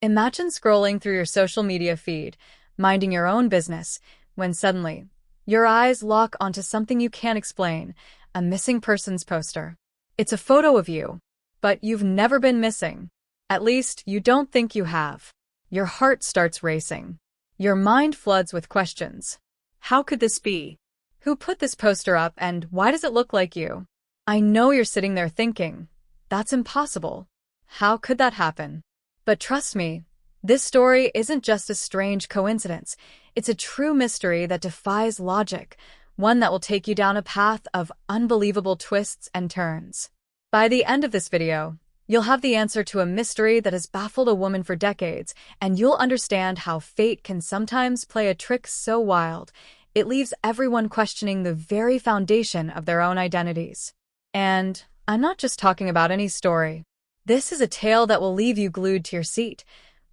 Imagine scrolling through your social media feed, minding your own business, when suddenly, your eyes lock onto something you can't explain, a missing persons poster. It's a photo of you, but you've never been missing. At least, you don't think you have. Your heart starts racing. Your mind floods with questions. How could this be? Who put this poster up and why does it look like you? I know you're sitting there thinking, that's impossible. How could that happen? But trust me, this story isn't just a strange coincidence. It's a true mystery that defies logic, one that will take you down a path of unbelievable twists and turns. By the end of this video, you'll have the answer to a mystery that has baffled a woman for decades, and you'll understand how fate can sometimes play a trick so wild, it leaves everyone questioning the very foundation of their own identities. And I'm not just talking about any story. This is a tale that will leave you glued to your seat,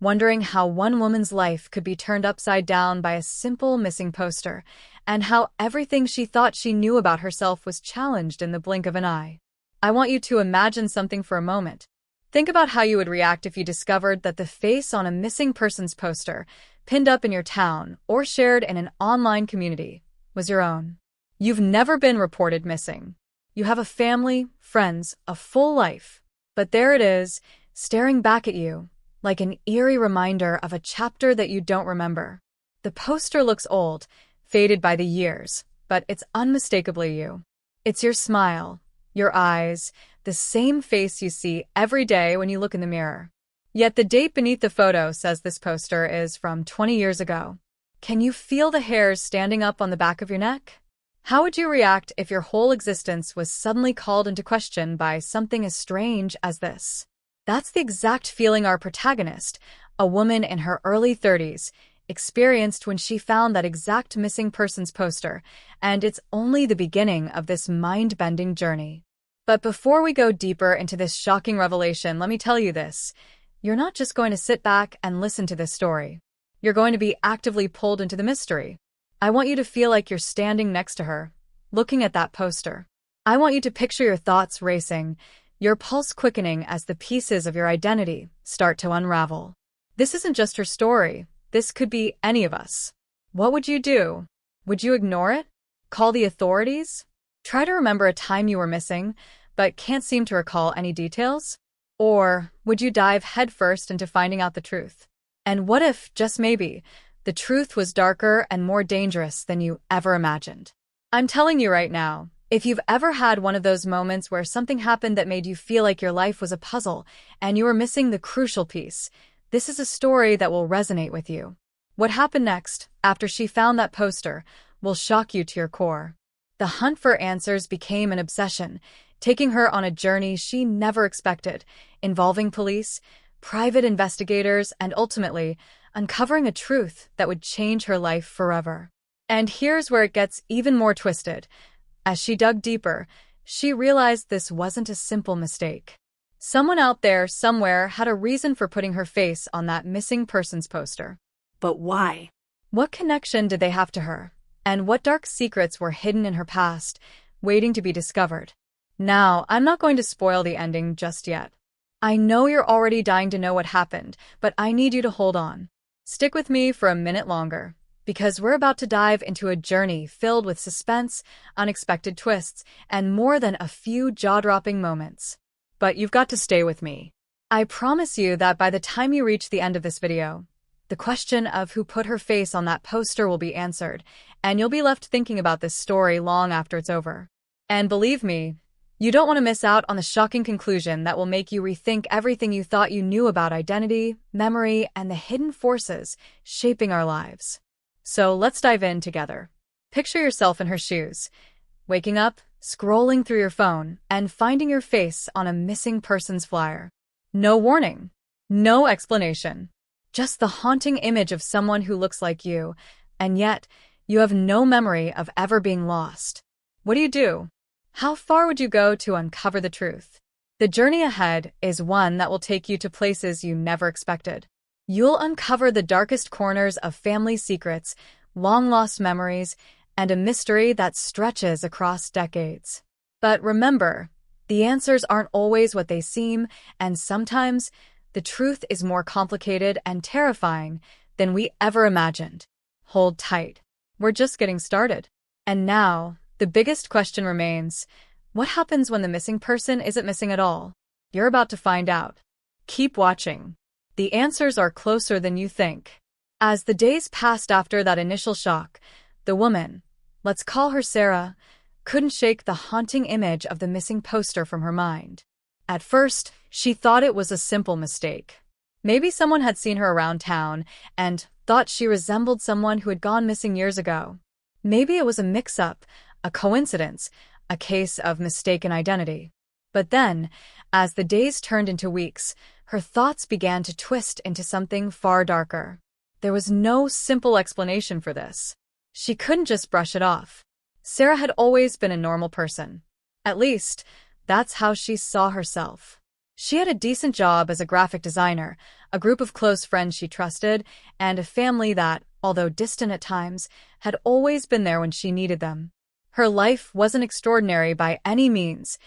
wondering how one woman's life could be turned upside down by a simple missing poster, and how everything she thought she knew about herself was challenged in the blink of an eye. I want you to imagine something for a moment. Think about how you would react if you discovered that the face on a missing persons poster, pinned up in your town or shared in an online community, was your own. You've never been reported missing. You have a family, friends, a full life. But there it is, staring back at you, like an eerie reminder of a chapter that you don't remember. The poster looks old, faded by the years, but it's unmistakably you. It's your smile, your eyes, the same face you see every day when you look in the mirror. Yet the date beneath the photo says this poster is from 20 years ago. Can you feel the hairs standing up on the back of your neck? How would you react if your whole existence was suddenly called into question by something as strange as this? That's the exact feeling our protagonist, a woman in her early 30s, experienced when she found that exact missing persons poster, and it's only the beginning of this mind-bending journey. But before we go deeper into this shocking revelation, let me tell you this. You're not just going to sit back and listen to this story. You're going to be actively pulled into the mystery. I want you to feel like you're standing next to her, looking at that poster. I want you to picture your thoughts racing, your pulse quickening as the pieces of your identity start to unravel. This isn't just her story. This could be any of us. What would you do? Would you ignore it? Call the authorities? Try to remember a time you were missing, but can't seem to recall any details? Or would you dive headfirst into finding out the truth? And what if, just maybe, the truth was darker and more dangerous than you ever imagined? I'm telling you right now, if you've ever had one of those moments where something happened that made you feel like your life was a puzzle and you were missing the crucial piece, this is a story that will resonate with you. What happened next, after she found that poster, will shock you to your core. The hunt for answers became an obsession, taking her on a journey she never expected, involving police, private investigators, and ultimately, uncovering a truth that would change her life forever. And here's where it gets even more twisted. As she dug deeper, she realized this wasn't a simple mistake. Someone out there, somewhere, had a reason for putting her face on that missing persons poster. But why? What connection did they have to her? And what dark secrets were hidden in her past, waiting to be discovered? Now, I'm not going to spoil the ending just yet. I know you're already dying to know what happened, but I need you to hold on. Stick with me for a minute longer, because we're about to dive into a journey filled with suspense, unexpected twists, and more than a few jaw-dropping moments. But you've got to stay with me. I promise you that by the time you reach the end of this video, the question of who put her face on that poster will be answered, and you'll be left thinking about this story long after it's over. And believe me, you don't want to miss out on the shocking conclusion that will make you rethink everything you thought you knew about identity, memory, and the hidden forces shaping our lives. So let's dive in together. Picture yourself in her shoes, waking up, scrolling through your phone, and finding your face on a missing persons flyer. No warning, no explanation, just the haunting image of someone who looks like you, and yet you have no memory of ever being lost. What do you do? How far would you go to uncover the truth? The journey ahead is one that will take you to places you never expected. You'll uncover the darkest corners of family secrets, long-lost memories, and a mystery that stretches across decades. But remember, the answers aren't always what they seem, and sometimes The truth is more complicated and terrifying than we ever imagined. Hold tight. We're just getting started. And now, the biggest question remains: what happens when the missing person isn't missing at all? You're about to find out. Keep watching. The answers are closer than you think. As the days passed after that initial shock, the woman, let's call her Sarah, couldn't shake the haunting image of the missing poster from her mind. At first, she thought it was a simple mistake. Maybe someone had seen her around town and thought she resembled someone who had gone missing years ago. Maybe it was a mix-up, a coincidence, a case of mistaken identity. But then, as the days turned into weeks, her thoughts began to twist into something far darker. There was no simple explanation for this. She couldn't just brush it off. Sarah had always been a normal person. At least, that's how she saw herself. She had a decent job as a graphic designer, a group of close friends she trusted, and a family that, although distant at times, had always been there when she needed them. Her life wasn't extraordinary by any means,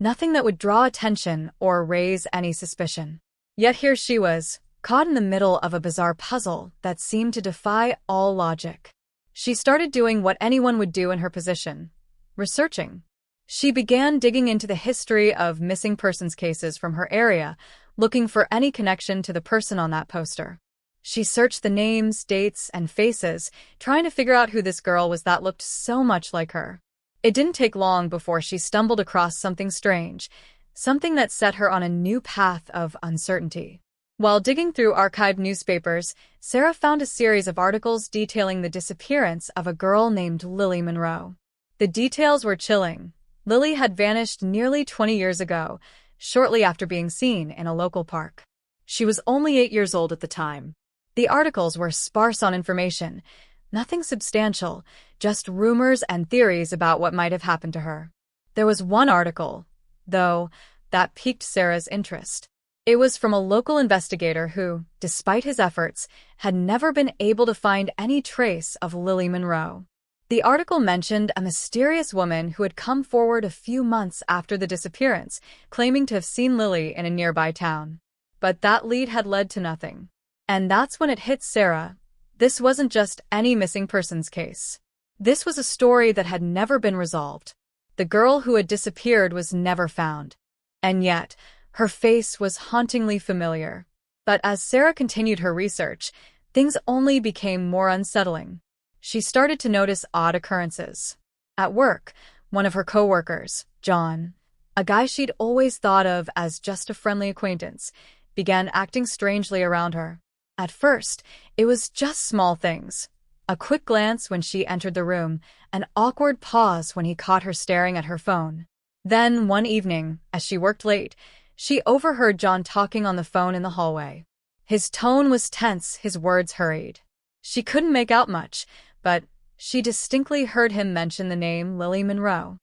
nothing that would draw attention or raise any suspicion. Yet here she was, caught in the middle of a bizarre puzzle that seemed to defy all logic. She started doing what anyone would do in her position: researching. She began digging into the history of missing persons cases from her area, looking for any connection to the person on that poster. She searched the names, dates, and faces, trying to figure out who this girl was that looked so much like her. It didn't take long before she stumbled across something strange, something that set her on a new path of uncertainty. While digging through archived newspapers, Sarah found a series of articles detailing the disappearance of a girl named Lily Monroe. The details were chilling. Lily had vanished nearly 20 years ago, shortly after being seen in a local park. She was only 8 years old at the time. The articles were sparse on information, nothing substantial, just rumors and theories about what might have happened to her. There was one article, though, that piqued Sarah's interest. It was from a local investigator who, despite his efforts, had never been able to find any trace of Lily Monroe. The article mentioned a mysterious woman who had come forward a few months after the disappearance, claiming to have seen Lily in a nearby town. But that lead had led to nothing. And that's when it hit Sarah. This wasn't just any missing persons case. This was a story that had never been resolved. The girl who had disappeared was never found. And yet, her face was hauntingly familiar. But as Sarah continued her research, things only became more unsettling. She started to notice odd occurrences. At work, one of her coworkers, John, a guy she'd always thought of as just a friendly acquaintance, began acting strangely around her. At first, it was just small things. A quick glance when she entered the room, an awkward pause when he caught her staring at her phone. Then, one evening, as she worked late, she overheard John talking on the phone in the hallway. His tone was tense, his words hurried. She couldn't make out much, but she distinctly heard him mention the name Lily Monroe.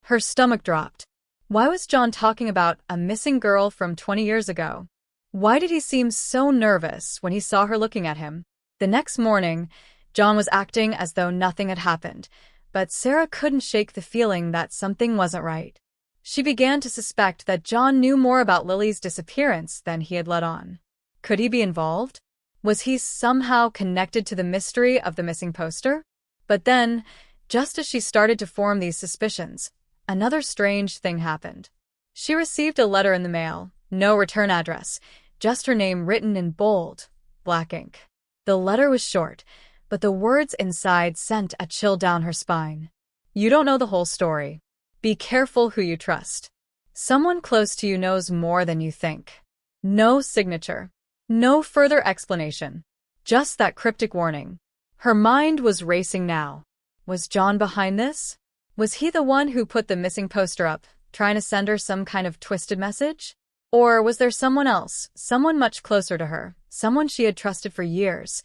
Her stomach dropped. Why was John talking about a missing girl from 20 years ago? Why did he seem so nervous when he saw her looking at him? The next morning, John was acting as though nothing had happened, but Sarah couldn't shake the feeling that something wasn't right. She began to suspect that John knew more about Lily's disappearance than he had let on. Could he be involved? Was he somehow connected to the mystery of the missing poster? But then, just as she started to form these suspicions, another strange thing happened. She received a letter in the mail, no return address, just her name written in bold, black ink. The letter was short, but the words inside sent a chill down her spine. You don't know the whole story. Be careful who you trust. Someone close to you knows more than you think. No signature. No further explanation. Just that cryptic warning. Her mind was racing now. Was John behind this? Was he the one who put the missing poster up, trying to send her some kind of twisted message? Or was there someone else, someone much closer to her, someone she had trusted for years,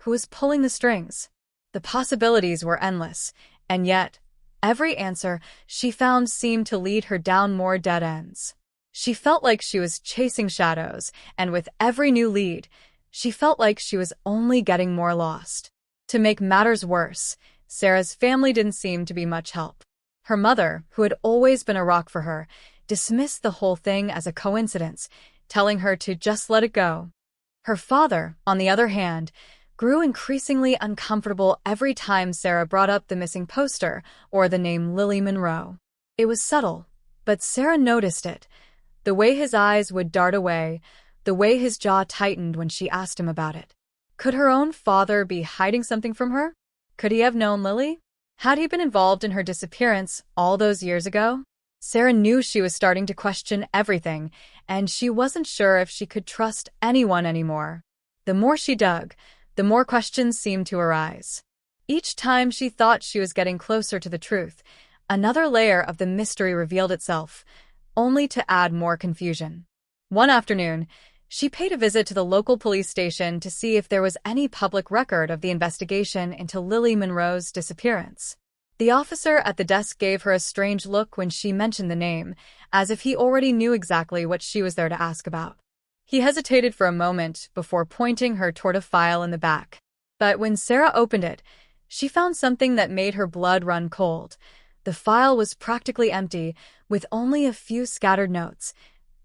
who was pulling the strings? The possibilities were endless, and yet, every answer she found seemed to lead her down more dead ends. She felt like she was chasing shadows, and with every new lead, she felt like she was only getting more lost. To make matters worse, Sarah's family didn't seem to be much help. Her mother, who had always been a rock for her, dismissed the whole thing as a coincidence, telling her to just let it go. Her father, on the other hand, grew increasingly uncomfortable every time Sarah brought up the missing poster or the name Lily Monroe. It was subtle, but Sarah noticed it. The way his eyes would dart away, the way his jaw tightened when she asked him about it. Could her own father be hiding something from her? Could he have known Lily? Had he been involved in her disappearance all those years ago? Sarah knew she was starting to question everything, and she wasn't sure if she could trust anyone anymore. The more she dug, the more questions seemed to arise. Each time she thought she was getting closer to the truth, another layer of the mystery revealed itself, only to add more confusion. One afternoon, she paid a visit to the local police station to see if there was any public record of the investigation into Lily Monroe's disappearance. The officer at the desk gave her a strange look when she mentioned the name, as if he already knew exactly what she was there to ask about. He hesitated for a moment before pointing her toward a file in the back. But when Sarah opened it, she found something that made her blood run cold. The file was practically empty, with only a few scattered notes,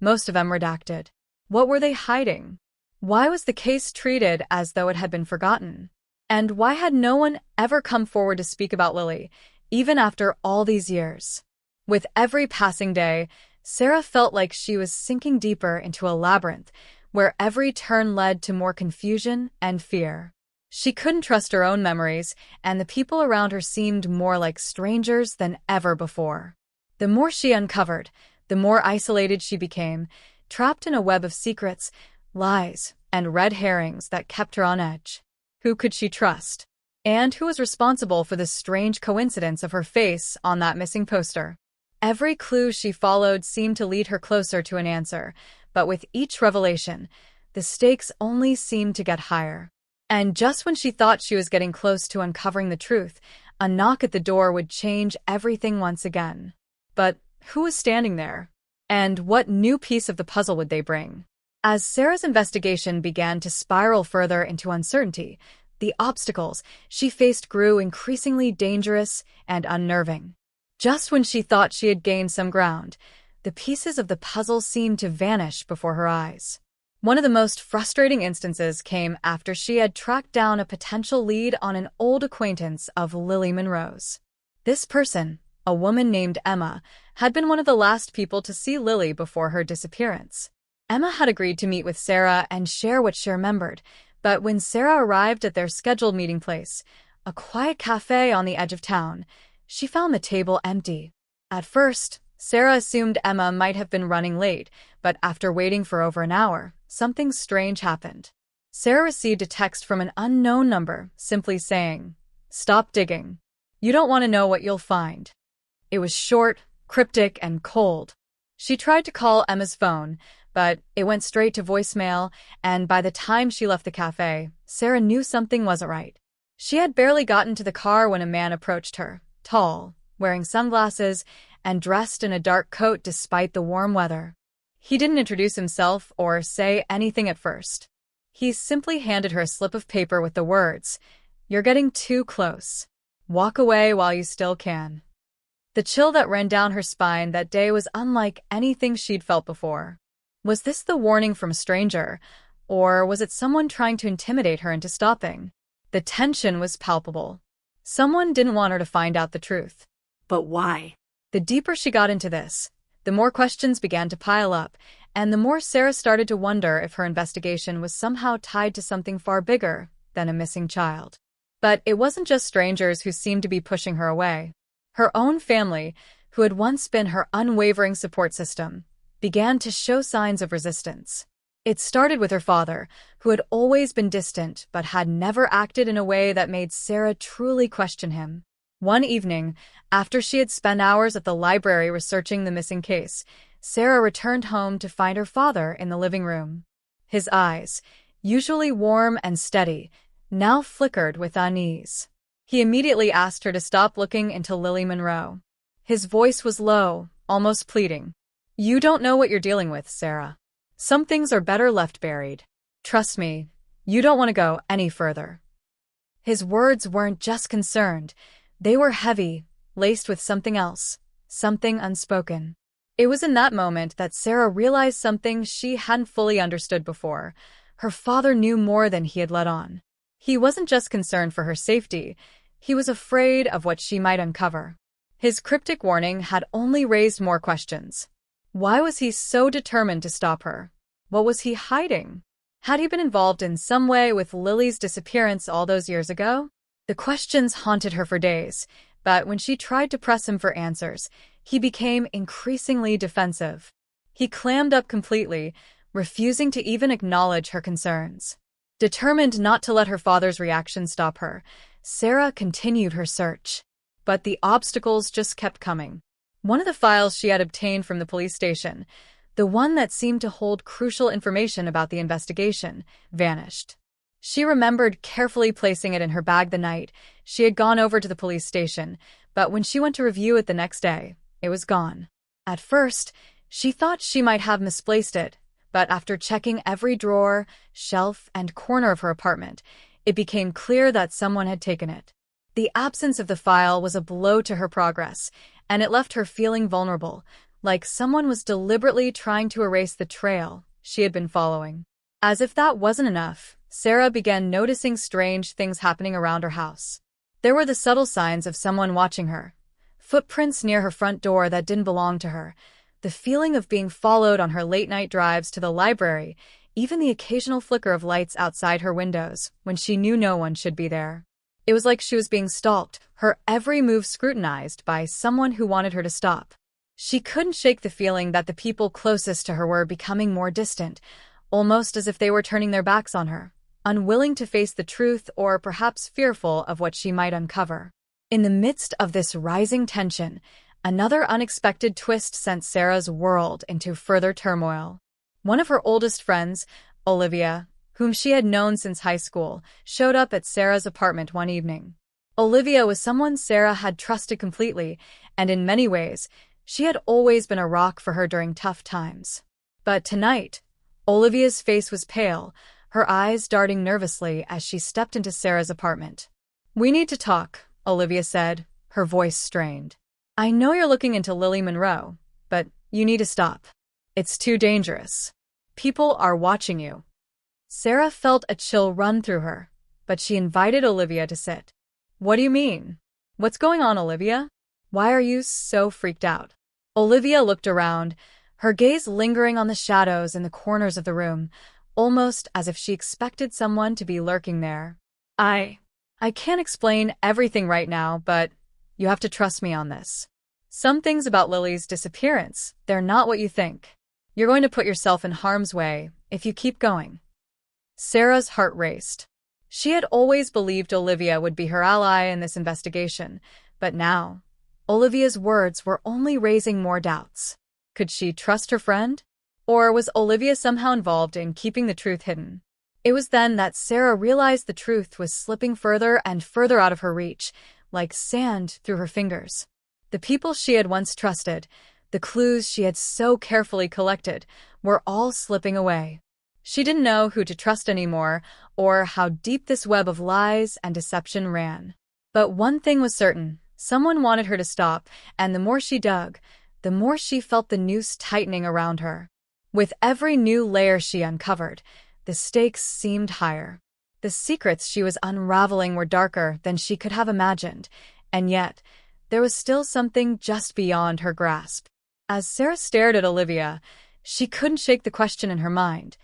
most of them redacted. What were they hiding? Why was the case treated as though it had been forgotten? And why had no one ever come forward to speak about Lily, even after all these years? With every passing day, Sarah felt like she was sinking deeper into a labyrinth, where every turn led to more confusion and fear. She couldn't trust her own memories, and the people around her seemed more like strangers than ever before. The more she uncovered, the more isolated she became, trapped in a web of secrets, lies, and red herrings that kept her on edge. Who could she trust? And who was responsible for the strange coincidence of her face on that missing poster? Every clue she followed seemed to lead her closer to an answer, but with each revelation, the stakes only seemed to get higher. And just when she thought she was getting close to uncovering the truth, a knock at the door would change everything once again. But who was standing there? And what new piece of the puzzle would they bring? As Sarah's investigation began to spiral further into uncertainty, the obstacles she faced grew increasingly dangerous and unnerving. Just when she thought she had gained some ground, the pieces of the puzzle seemed to vanish before her eyes. One of the most frustrating instances came after she had tracked down a potential lead on an old acquaintance of Lily Monroe's. This person, a woman named Emma, had been one of the last people to see Lily before her disappearance. Emma had agreed to meet with Sarah and share what she remembered, but when Sarah arrived at their scheduled meeting place, a quiet cafe on the edge of town, she found the table empty. At first, Sarah assumed Emma might have been running late, but after waiting for over an hour, something strange happened. Sarah received a text from an unknown number, simply saying, "Stop digging. You don't want to know what you'll find." It was short, cryptic, and cold. She tried to call Emma's phone, but it went straight to voicemail, and by the time she left the cafe, Sarah knew something wasn't right. She had barely gotten to the car when a man approached her, tall, wearing sunglasses, and dressed in a dark coat despite the warm weather. He didn't introduce himself or say anything at first. He simply handed her a slip of paper with the words, "You're getting too close. Walk away while you still can." The chill that ran down her spine that day was unlike anything she'd felt before. Was this the warning from a stranger, or was it someone trying to intimidate her into stopping? The tension was palpable. Someone didn't want her to find out the truth. But why? The deeper she got into this, the more questions began to pile up, and the more Sarah started to wonder if her investigation was somehow tied to something far bigger than a missing child. But it wasn't just strangers who seemed to be pushing her away. Her own family, who had once been her unwavering support system, began to show signs of resistance. It started with her father, who had always been distant but had never acted in a way that made Sarah truly question him. One evening, after she had spent hours at the library researching the missing case, Sarah returned home to find her father in the living room. His eyes, usually warm and steady, now flickered with unease. He immediately asked her to stop looking into Lily Monroe. His voice was low, almost pleading. "You don't know what you're dealing with, Sarah. Some things are better left buried. Trust me, you don't want to go any further." His words weren't just concerned. They were heavy, laced with something else, something unspoken. It was in that moment that Sarah realized something she hadn't fully understood before. Her father knew more than he had let on. He wasn't just concerned for her safety, he was afraid of what she might uncover. His cryptic warning had only raised more questions. Why was he so determined to stop her? What was he hiding? Had he been involved in some way with Lily's disappearance all those years ago? The questions haunted her for days, but when she tried to press him for answers, he became increasingly defensive. He clammed up completely, refusing to even acknowledge her concerns. Determined not to let her father's reaction stop her, Sarah continued her search. But the obstacles just kept coming. One of the files she had obtained from the police station, the one that seemed to hold crucial information about the investigation, vanished. She remembered carefully placing it in her bag the night she had gone over to the police station, but when she went to review it the next day, it was gone. At first, she thought she might have misplaced it, but after checking every drawer, shelf, and corner of her apartment, it became clear that someone had taken it. The absence of the file was a blow to her progress, and it left her feeling vulnerable, like someone was deliberately trying to erase the trail she had been following. As if that wasn't enough, Sarah began noticing strange things happening around her house. There were the subtle signs of someone watching her, footprints near her front door that didn't belong to her, the feeling of being followed on her late-night drives to the library, even the occasional flicker of lights outside her windows when she knew no one should be there. It was like she was being stalked, her every move scrutinized by someone who wanted her to stop. She couldn't shake the feeling that the people closest to her were becoming more distant, almost as if they were turning their backs on her, unwilling to face the truth or perhaps fearful of what she might uncover. In the midst of this rising tension, another unexpected twist sent Sarah's world into further turmoil. One of her oldest friends, Olivia, whom she had known since high school, showed up at Sarah's apartment one evening. Olivia was someone Sarah had trusted completely, and in many ways, she had always been a rock for her during tough times. But tonight, Olivia's face was pale, her eyes darting nervously as she stepped into Sarah's apartment. "We need to talk," Olivia said, her voice strained. "I know you're looking into Lily Monroe, but you need to stop. It's too dangerous. People are watching you." Sarah felt a chill run through her, but she invited Olivia to sit. "What do you mean? What's going on, Olivia? Why are you so freaked out?" Olivia looked around, her gaze lingering on the shadows in the corners of the room, almost as if she expected someone to be lurking there. I can't explain everything right now, but you have to trust me on this. Some things about Lily's disappearance, they're not what you think. You're going to put yourself in harm's way if you keep going." Sarah's heart raced. She had always believed Olivia would be her ally in this investigation, but now, Olivia's words were only raising more doubts. Could she trust her friend? Or was Olivia somehow involved in keeping the truth hidden? It was then that Sarah realized the truth was slipping further and further out of her reach, like sand through her fingers. The people she had once trusted, the clues she had so carefully collected, were all slipping away. She didn't know who to trust anymore, or how deep this web of lies and deception ran. But one thing was certain, someone wanted her to stop, and the more she dug, the more she felt the noose tightening around her. With every new layer she uncovered, the stakes seemed higher. The secrets she was unraveling were darker than she could have imagined, and yet, there was still something just beyond her grasp. As Sarah stared at Olivia, she couldn't shake the question in her mind.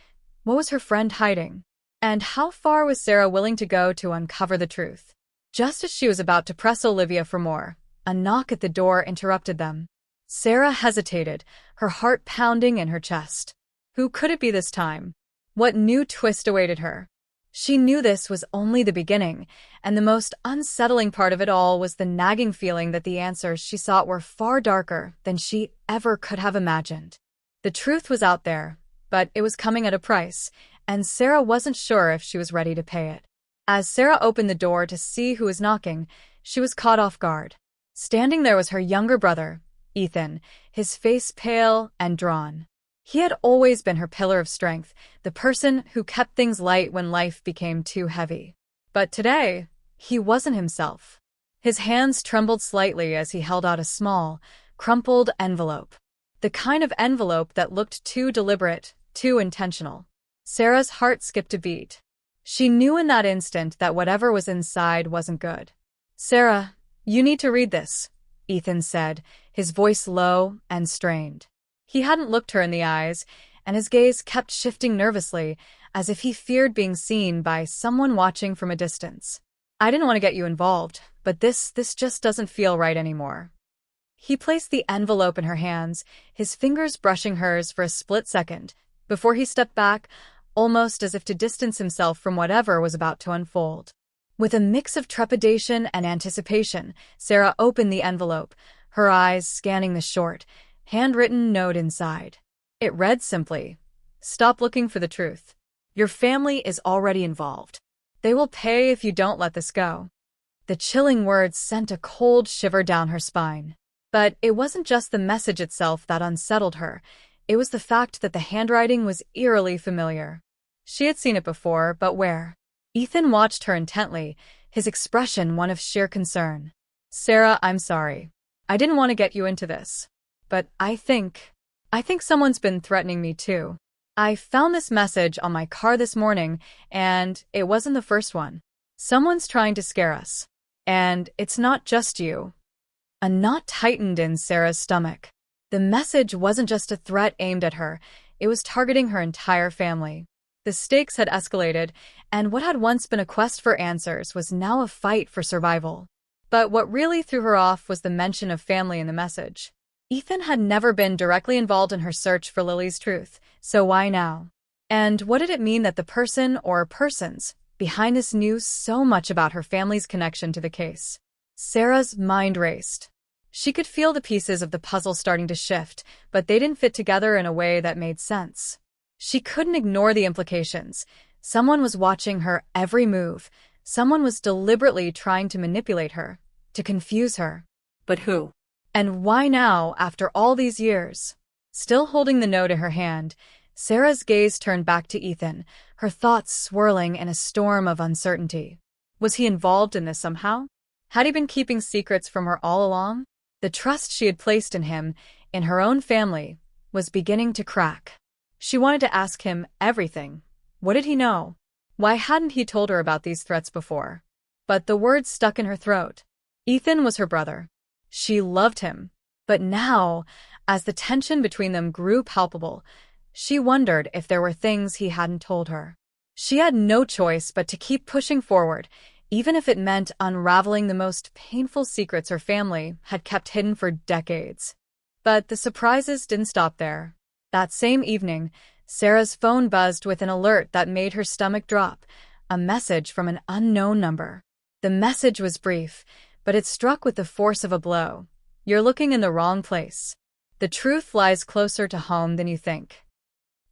What was her friend hiding? And how far was Sarah willing to go to uncover the truth? Just as she was about to press Olivia for more, a knock at the door interrupted them. Sarah hesitated, her heart pounding in her chest. Who could it be this time? What new twist awaited her? She knew this was only the beginning, and the most unsettling part of it all was the nagging feeling that the answers she sought were far darker than she ever could have imagined. The truth was out there, but it was coming at a price, and Sarah wasn't sure if she was ready to pay it. As Sarah opened the door to see who was knocking, she was caught off guard. Standing there was her younger brother, Ethan, his face pale and drawn. He had always been her pillar of strength, the person who kept things light when life became too heavy. But today, he wasn't himself. His hands trembled slightly as he held out a small, crumpled envelope. The kind of envelope that looked too deliberate, too intentional. Sarah's heart skipped a beat. She knew in that instant that whatever was inside wasn't good. "Sarah, you need to read this," Ethan said, his voice low and strained. He hadn't looked her in the eyes, and his gaze kept shifting nervously, as if he feared being seen by someone watching from a distance. "I didn't want to get you involved, but this just doesn't feel right anymore." He placed the envelope in her hands, his fingers brushing hers for a split second, before he stepped back, almost as if to distance himself from whatever was about to unfold. With a mix of trepidation and anticipation, Sarah opened the envelope, her eyes scanning the short, handwritten note inside. It read simply, "Stop looking for the truth. Your family is already involved. They will pay if you don't let this go." The chilling words sent a cold shiver down her spine. But it wasn't just the message itself that unsettled her. It was the fact that the handwriting was eerily familiar. She had seen it before, but where? Ethan watched her intently, his expression one of sheer concern. "Sarah, I'm sorry. I didn't want to get you into this. But I think someone's been threatening me too. I found this message on my car this morning, and it wasn't the first one. Someone's trying to scare us. And it's not just you." A knot tightened in Sarah's stomach. The message wasn't just a threat aimed at her, it was targeting her entire family. The stakes had escalated, and what had once been a quest for answers was now a fight for survival. But what really threw her off was the mention of family in the message. Ethan had never been directly involved in her search for Lily's truth, so why now? And what did it mean that the person or persons behind this knew so much about her family's connection to the case? Sarah's mind raced. She could feel the pieces of the puzzle starting to shift, but they didn't fit together in a way that made sense. She couldn't ignore the implications. Someone was watching her every move. Someone was deliberately trying to manipulate her, to confuse her. But who? And why now, after all these years? Still holding the note in her hand, Sarah's gaze turned back to Ethan, her thoughts swirling in a storm of uncertainty. Was he involved in this somehow? Had he been keeping secrets from her all along? The trust she had placed in him, in her own family, was beginning to crack. She wanted to ask him everything. What did he know? Why hadn't he told her about these threats before? But the words stuck in her throat. Ethan was her brother. She loved him. But now, as the tension between them grew palpable, she wondered if there were things he hadn't told her. She had no choice but to keep pushing forward, even if it meant unraveling the most painful secrets her family had kept hidden for decades. But the surprises didn't stop there. That same evening, Sarah's phone buzzed with an alert that made her stomach drop, a message from an unknown number. The message was brief, but it struck with the force of a blow. "You're looking in the wrong place. The truth lies closer to home than you think."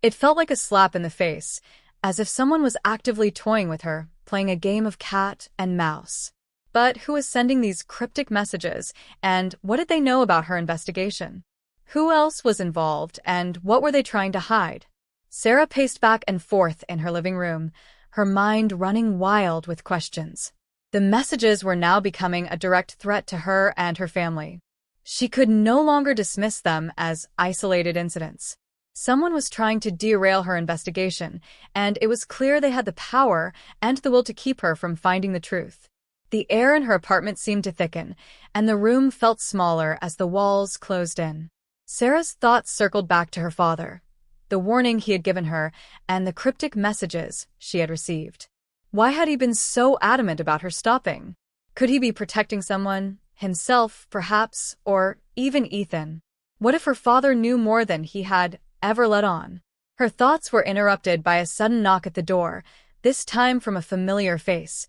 It felt like a slap in the face, as if someone was actively toying with her, playing a game of cat and mouse. But who was sending these cryptic messages, and what did they know about her investigation? Who else was involved, and what were they trying to hide? Sarah paced back and forth in her living room, her mind running wild with questions. The messages were now becoming a direct threat to her and her family. She could no longer dismiss them as isolated incidents. Someone was trying to derail her investigation, and it was clear they had the power and the will to keep her from finding the truth. The air in her apartment seemed to thicken, and the room felt smaller as the walls closed in. Sarah's thoughts circled back to her father, the warning he had given her, and the cryptic messages she had received. Why had he been so adamant about her stopping? Could he be protecting someone, himself, perhaps, or even Ethan? What if her father knew more than he had ever let on? Her thoughts were interrupted by a sudden knock at the door, this time from a familiar face.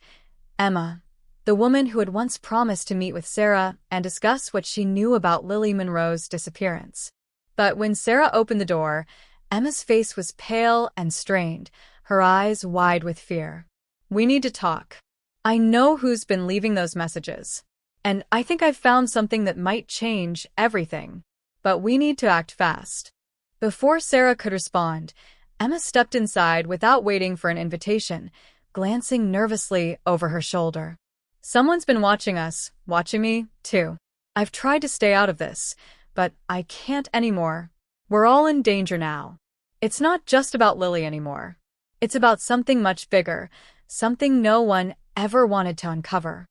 Emma, the woman who had once promised to meet with Sarah and discuss what she knew about Lily Monroe's disappearance. But when Sarah opened the door, Emma's face was pale and strained, her eyes wide with fear. "We need to talk. I know who's been leaving those messages. And I think I've found something that might change everything. But we need to act fast." Before Sarah could respond, Emma stepped inside without waiting for an invitation, glancing nervously over her shoulder. "Someone's been watching us, watching me, too. I've tried to stay out of this, but I can't anymore. We're all in danger now. It's not just about Lily anymore. It's about something much bigger, something no one ever wanted to uncover.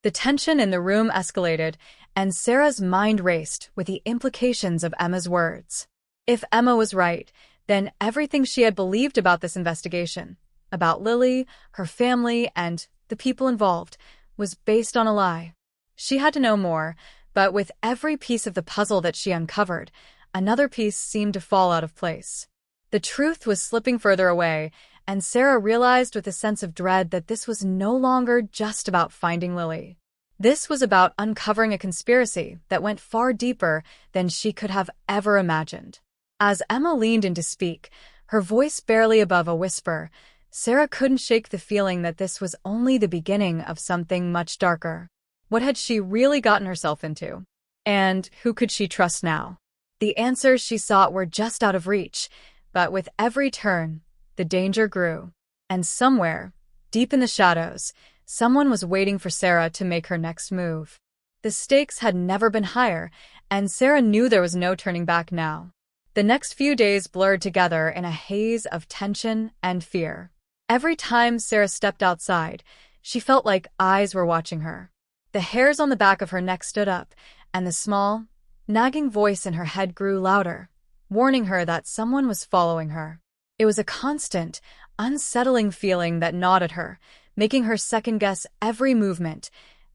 The tension in the room escalated, and Sarah's mind raced with the implications of Emma's words. If Emma was right, then everything she had believed about this investigation, about Lily, her family, and the people involved, was based on a lie. She had to know more, but with every piece of the puzzle that she uncovered, another piece seemed to fall out of place. The truth was slipping further away, and Sarah realized with a sense of dread that this was no longer just about finding Lily. This was about uncovering a conspiracy that went far deeper than she could have ever imagined. As Emma leaned in to speak, her voice barely above a whisper, Sarah couldn't shake the feeling that this was only the beginning of something much darker. What had she really gotten herself into? And who could she trust now? The answers she sought were just out of reach, but with every turn, the danger grew. And somewhere, deep in the shadows, someone was waiting for Sarah to make her next move. The stakes had never been higher, and Sarah knew there was no turning back now. The next few days blurred together in a haze of tension and fear. Every time Sarah stepped outside, she felt like eyes were watching her. The hairs on the back of her neck stood up, and the small, nagging voice in her head grew louder, warning her that someone was following her. It was a constant, unsettling feeling that gnawed at her, making her second-guess every movement,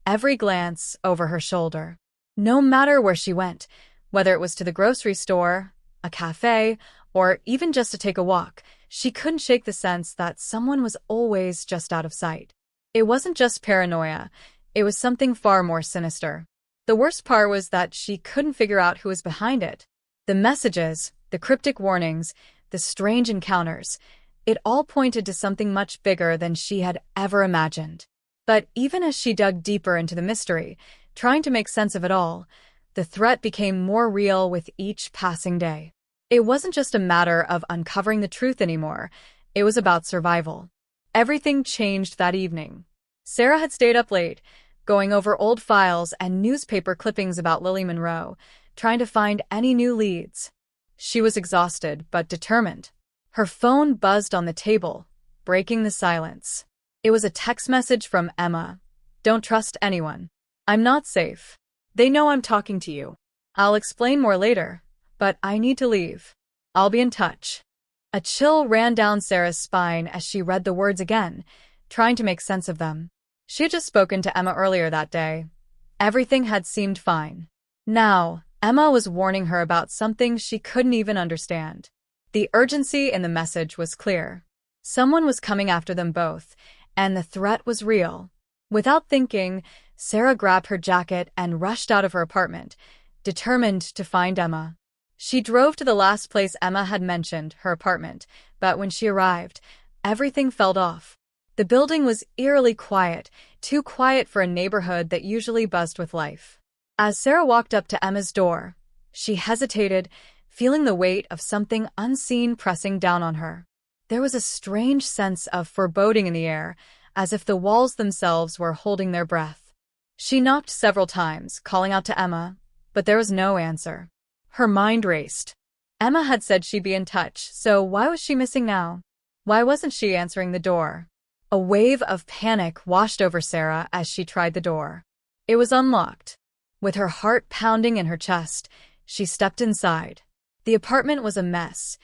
every glance over her shoulder. No matter where she went, whether it was to the grocery store, a cafe, or even just to take a walk, she couldn't shake the sense that someone was always just out of sight. It wasn't just paranoia, it was something far more sinister. The worst part was that she couldn't figure out who was behind it. The messages, the cryptic warnings, the strange encounters, it all pointed to something much bigger than she had ever imagined. But even as she dug deeper into the mystery, trying to make sense of it all, the threat became more real with each passing day. It wasn't just a matter of uncovering the truth anymore, it was about survival. Everything changed that evening. Sarah had stayed up late, going over old files and newspaper clippings about Lily Monroe, trying to find any new leads. She was exhausted but determined. Her phone buzzed on the table, breaking the silence. It was a text message from Emma. "Don't trust anyone. I'm not safe. They know I'm talking to you. I'll explain more later, but I need to leave. I'll be in touch." A chill ran down Sarah's spine as she read the words again, trying to make sense of them. She had just spoken to Emma earlier that day. Everything had seemed fine. Now, Emma was warning her about something she couldn't even understand. The urgency in the message was clear. Someone was coming after them both, and the threat was real. Without thinking, Sarah grabbed her jacket and rushed out of her apartment, determined to find Emma. She drove to the last place Emma had mentioned, her apartment, but when she arrived, everything felt off. The building was eerily quiet, too quiet for a neighborhood that usually buzzed with life. As Sarah walked up to Emma's door, she hesitated, feeling the weight of something unseen pressing down on her. There was a strange sense of foreboding in the air, as if the walls themselves were holding their breath. She knocked several times, calling out to Emma, but there was no answer. Her mind raced. Emma had said she'd be in touch, so why was she missing now? Why wasn't she answering the door? A wave of panic washed over Sarah as she tried the door. It was unlocked. With her heart pounding in her chest, she stepped inside. The apartment was a mess,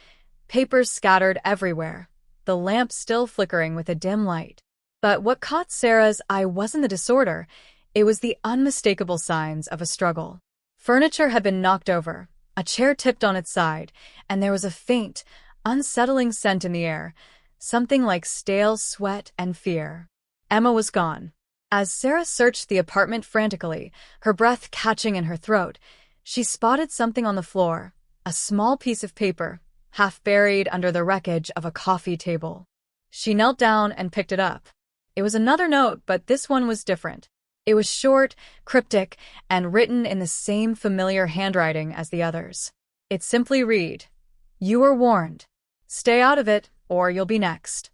papers scattered everywhere, the lamp still flickering with a dim light. But what caught Sarah's eye wasn't the disorder, it was the unmistakable signs of a struggle. Furniture had been knocked over, a chair tipped on its side, and there was a faint, unsettling scent in the air, something like stale sweat and fear. Emma was gone. As Sarah searched the apartment frantically, her breath catching in her throat, she spotted something on the floor, a small piece of paper, half buried under the wreckage of a coffee table. She knelt down and picked it up. It was another note, but this one was different. It was short, cryptic, and written in the same familiar handwriting as the others. It simply read, "You were warned. Stay out of it, or you'll be next."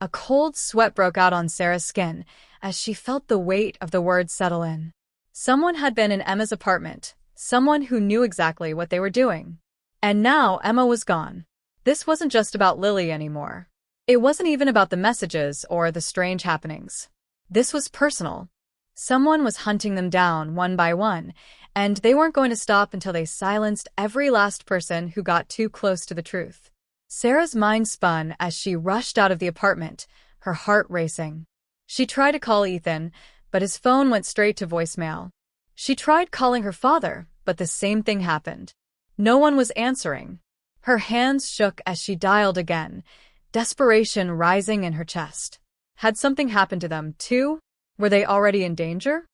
A cold sweat broke out on Sarah's skin as she felt the weight of the words settle in. Someone had been in Emma's apartment, someone who knew exactly what they were doing. And now Emma was gone. This wasn't just about Lily anymore. It wasn't even about the messages or the strange happenings. This was personal. Someone was hunting them down one by one, and they weren't going to stop until they silenced every last person who got too close to the truth. Sarah's mind spun as she rushed out of the apartment, her heart racing. She tried to call Ethan, but his phone went straight to voicemail. She tried calling her father, but the same thing happened. No one was answering. Her hands shook as she dialed again, desperation rising in her chest. Had something happened to them, too? Were they already in danger?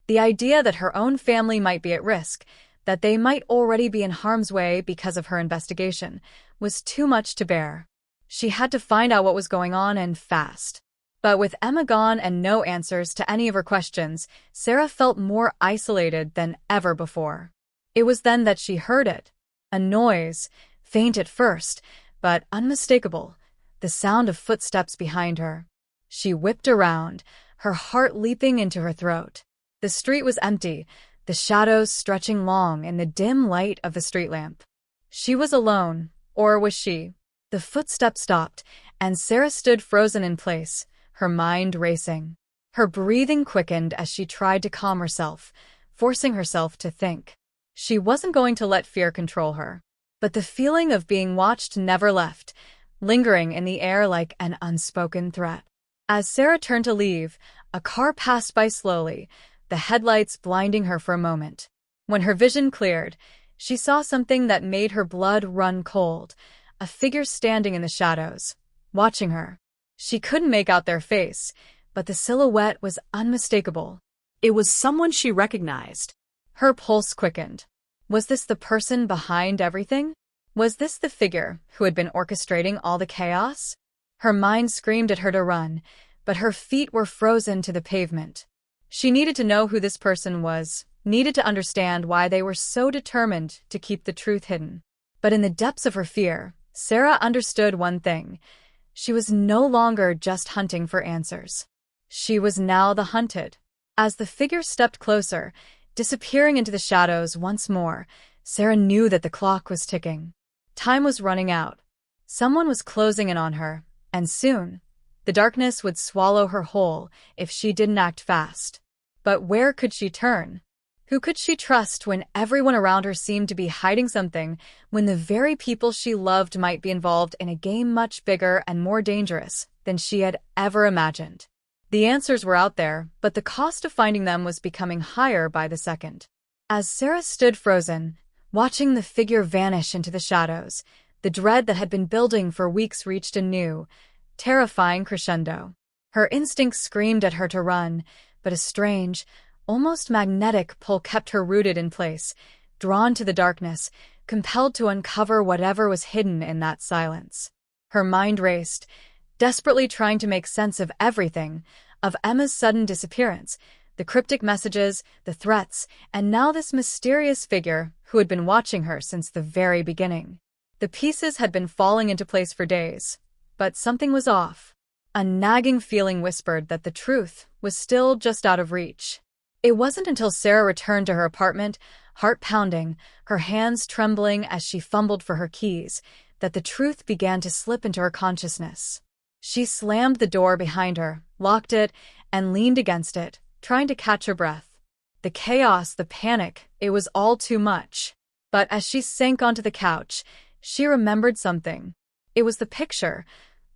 The idea that her own family might be at risk, that they might already be in harm's way because of her investigation, was too much to bear. She had to find out what was going on and fast. But with Emma gone and no answers to any of her questions, Sarah felt more isolated than ever before. It was then that she heard it. A noise, faint at first, but unmistakable, the sound of footsteps behind her. She whipped around, her heart leaping into her throat. The street was empty, the shadows stretching long in the dim light of the street lamp. She was alone, or was she? The footsteps stopped, and Sarah stood frozen in place, her mind racing. Her breathing quickened as she tried to calm herself, forcing herself to think. She wasn't going to let fear control her. But the feeling of being watched never left, lingering in the air like an unspoken threat. As Sarah turned to leave, a car passed by slowly, the headlights blinding her for a moment. When her vision cleared, she saw something that made her blood run cold, a figure standing in the shadows, watching her. She couldn't make out their face, but the silhouette was unmistakable. It was someone she recognized. Her pulse quickened. Was this the person behind everything? Was this the figure who had been orchestrating all the chaos? Her mind screamed at her to run, but her feet were frozen to the pavement. She needed to know who this person was, needed to understand why they were so determined to keep the truth hidden. But in the depths of her fear, Sarah understood one thing. She was no longer just hunting for answers. She was now the hunted. As the figure stepped closer, disappearing into the shadows once more, Sarah knew that the clock was ticking. Time was running out. Someone was closing in on her, and soon, the darkness would swallow her whole if she didn't act fast. But where could she turn? Who could she trust when everyone around her seemed to be hiding something, when the very people she loved might be involved in a game much bigger and more dangerous than she had ever imagined? The answers were out there, but the cost of finding them was becoming higher by the second. As Sarah stood frozen, watching the figure vanish into the shadows, the dread that had been building for weeks reached a new, terrifying crescendo. Her instincts screamed at her to run, but a strange, almost magnetic pull kept her rooted in place, drawn to the darkness, compelled to uncover whatever was hidden in that silence. Her mind raced, desperately trying to make sense of everything, of Emma's sudden disappearance, the cryptic messages, the threats, and now this mysterious figure who had been watching her since the very beginning. The pieces had been falling into place for days, but something was off. A nagging feeling whispered that the truth was still just out of reach. It wasn't until Sarah returned to her apartment, heart pounding, her hands trembling as she fumbled for her keys, that the truth began to slip into her consciousness. She slammed the door behind her, locked it, and leaned against it, trying to catch her breath. The chaos, the panic, it was all too much. But as she sank onto the couch, she remembered something. It was the picture,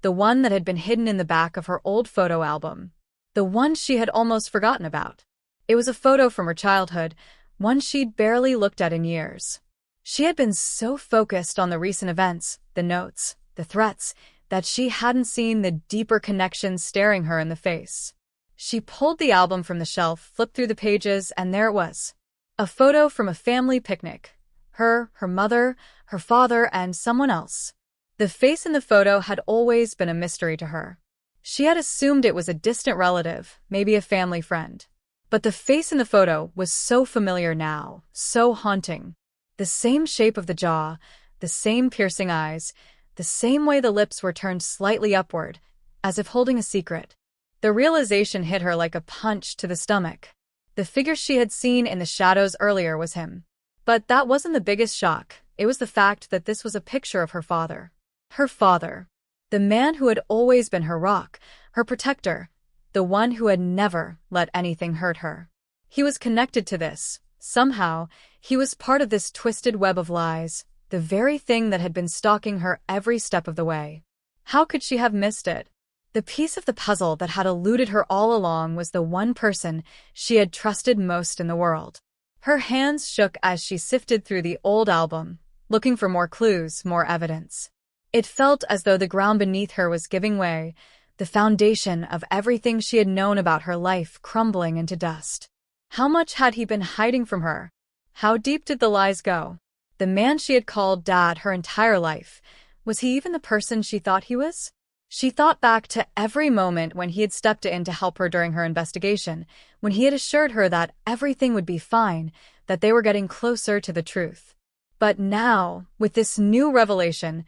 the one that had been hidden in the back of her old photo album, the one she had almost forgotten about. It was a photo from her childhood, one she'd barely looked at in years. She had been so focused on the recent events, the notes, the threats, that she hadn't seen the deeper connections staring her in the face. She pulled the album from the shelf, flipped through the pages, and there it was. A photo from a family picnic. Her mother, her father, and someone else. The face in the photo had always been a mystery to her. She had assumed it was a distant relative, maybe a family friend. But the face in the photo was so familiar now, so haunting. The same shape of the jaw, the same piercing eyes, the same way the lips were turned slightly upward, as if holding a secret. The realization hit her like a punch to the stomach. The figure she had seen in the shadows earlier was him. But that wasn't the biggest shock. It was the fact that this was a picture of her father. Her father. The man who had always been her rock, her protector, the one who had never let anything hurt her. He was connected to this. Somehow, he was part of this twisted web of lies, the very thing that had been stalking her every step of the way. How could she have missed it? The piece of the puzzle that had eluded her all along was the one person she had trusted most in the world. Her hands shook as she sifted through the old album, looking for more clues, more evidence. It felt as though the ground beneath her was giving way, the foundation of everything she had known about her life crumbling into dust. How much had he been hiding from her? How deep did the lies go? The man she had called Dad her entire life, was he even the person she thought he was? She thought back to every moment when he had stepped in to help her during her investigation, when he had assured her that everything would be fine, that they were getting closer to the truth. But now, with this new revelation,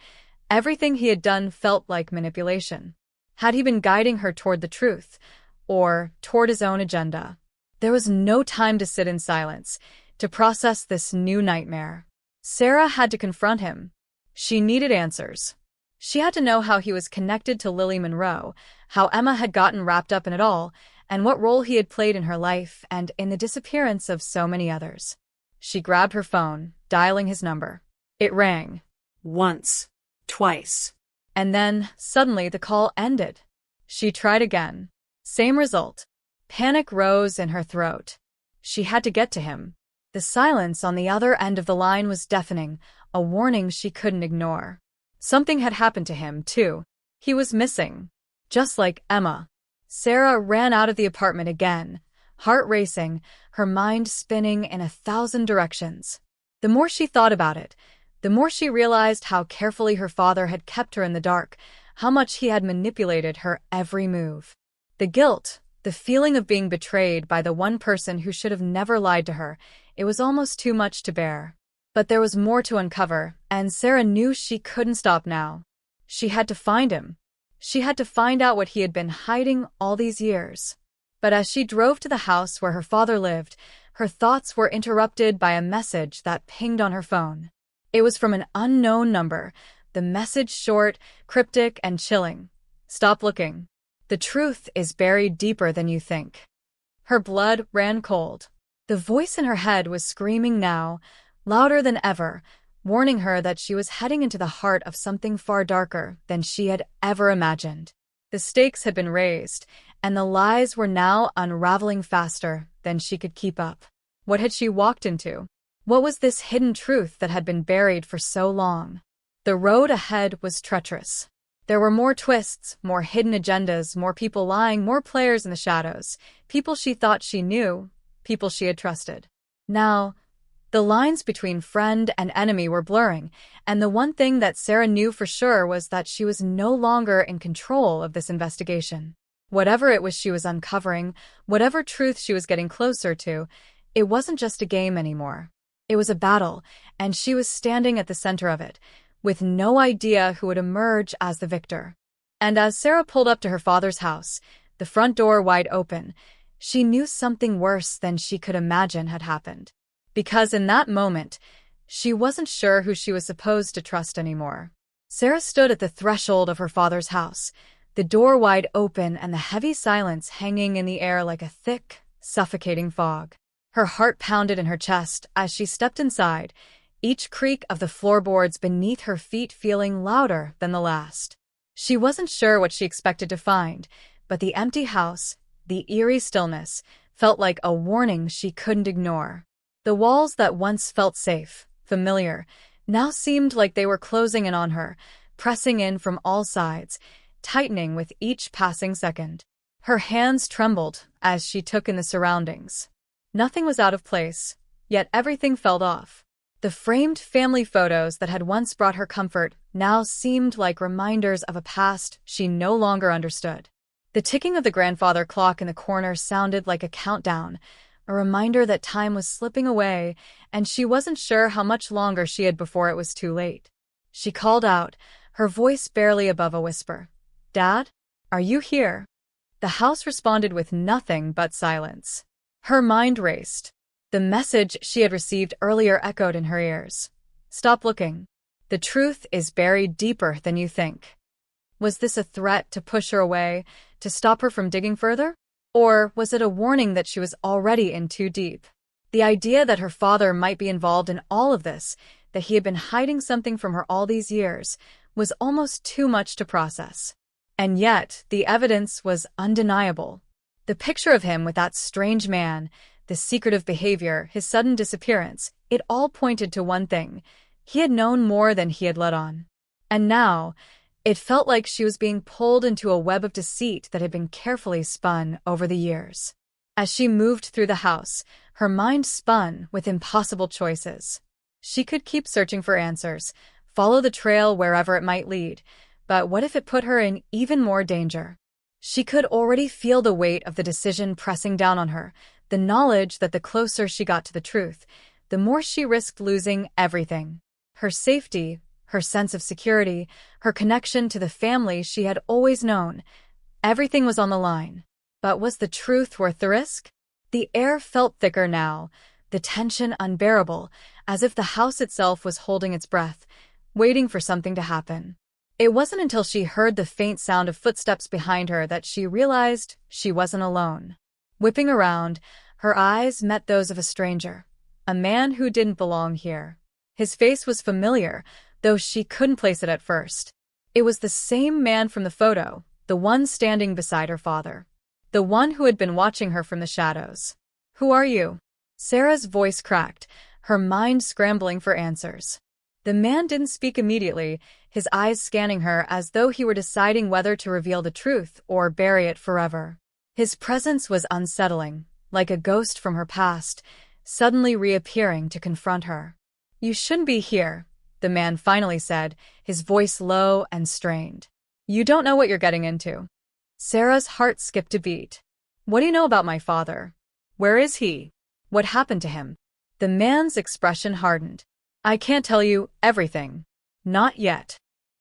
everything he had done felt like manipulation. Had he been guiding her toward the truth, or toward his own agenda? There was no time to sit in silence, to process this new nightmare. Sarah had to confront him. She needed answers. She had to know how he was connected to Lily Monroe, how Emma had gotten wrapped up in it all, and what role he had played in her life and in the disappearance of so many others. She grabbed her phone, dialing his number. It rang. Once. Twice. And then, suddenly, the call ended. She tried again. Same result. Panic rose in her throat. She had to get to him. The silence on the other end of the line was deafening, a warning she couldn't ignore. Something had happened to him, too. He was missing. Just like Emma. Sarah ran out of the apartment again, heart racing, her mind spinning in 1,000 directions. The more she thought about it, the more she realized how carefully her father had kept her in the dark, how much he had manipulated her every move. The guilt, the feeling of being betrayed by the one person who should have never lied to her, it was almost too much to bear. But there was more to uncover, and Sarah knew she couldn't stop now. She had to find him. She had to find out what he had been hiding all these years. But as she drove to the house where her father lived, her thoughts were interrupted by a message that pinged on her phone. It was from an unknown number, the message short, cryptic, and chilling. Stop looking. The truth is buried deeper than you think. Her blood ran cold. The voice in her head was screaming now, louder than ever, warning her that she was heading into the heart of something far darker than she had ever imagined. The stakes had been raised, and the lies were now unraveling faster than she could keep up. What had she walked into? What was this hidden truth that had been buried for so long? The road ahead was treacherous. There were more twists, more hidden agendas, more people lying, more players in the shadows, people she thought she knew, people she had trusted. Now, the lines between friend and enemy were blurring, and the one thing that Sarah knew for sure was that she was no longer in control of this investigation. Whatever it was she was uncovering, whatever truth she was getting closer to, it wasn't just a game anymore. It was a battle, and she was standing at the center of it, with no idea who would emerge as the victor. And as Sarah pulled up to her father's house, the front door wide open, she knew something worse than she could imagine had happened. Because in that moment, she wasn't sure who she was supposed to trust anymore. Sarah stood at the threshold of her father's house, the door wide open and the heavy silence hanging in the air like a thick, suffocating fog. Her heart pounded in her chest as she stepped inside, each creak of the floorboards beneath her feet feeling louder than the last. She wasn't sure what she expected to find, but the empty house, the eerie stillness, felt like a warning she couldn't ignore. The walls that once felt safe, familiar, now seemed like they were closing in on her, pressing in from all sides, tightening with each passing second. Her hands trembled as she took in the surroundings. Nothing was out of place, yet everything felt off. The framed family photos that had once brought her comfort now seemed like reminders of a past she no longer understood. The ticking of the grandfather clock in the corner sounded like a countdown, a reminder that time was slipping away, and she wasn't sure how much longer she had before it was too late. She called out, her voice barely above a whisper. "Dad? Are you here?" The house responded with nothing but silence. Her mind raced. The message she had received earlier echoed in her ears. Stop looking. The truth is buried deeper than you think. Was this a threat to push her away, to stop her from digging further? Or was it a warning that she was already in too deep? The idea that her father might be involved in all of this, that he had been hiding something from her all these years, was almost too much to process. And yet, the evidence was undeniable. The picture of him with that strange man, the secretive behavior, his sudden disappearance, it all pointed to one thing. He had known more than he had let on. And now, it felt like she was being pulled into a web of deceit that had been carefully spun over the years. As she moved through the house, her mind spun with impossible choices. She could keep searching for answers, follow the trail wherever it might lead, but what if it put her in even more danger? She could already feel the weight of the decision pressing down on her, the knowledge that the closer she got to the truth, the more she risked losing everything. Her safety, her sense of security, her connection to the family she had always known. Everything was on the line. But was the truth worth the risk? The air felt thicker now, the tension unbearable, as if the house itself was holding its breath, waiting for something to happen. It wasn't until she heard the faint sound of footsteps behind her that she realized she wasn't alone. Whipping around, her eyes met those of a stranger, a man who didn't belong here. His face was familiar, though she couldn't place it at first. It was the same man from the photo, the one standing beside her father. The one who had been watching her from the shadows. Who are you? Sarah's voice cracked, her mind scrambling for answers. The man didn't speak immediately, his eyes scanning her as though he were deciding whether to reveal the truth or bury it forever. His presence was unsettling, like a ghost from her past, suddenly reappearing to confront her. You shouldn't be here, the man finally said, his voice low and strained. You don't know what you're getting into. Sarah's heart skipped a beat. What do you know about my father? Where is he? What happened to him? The man's expression hardened. I can't tell you everything. Not yet.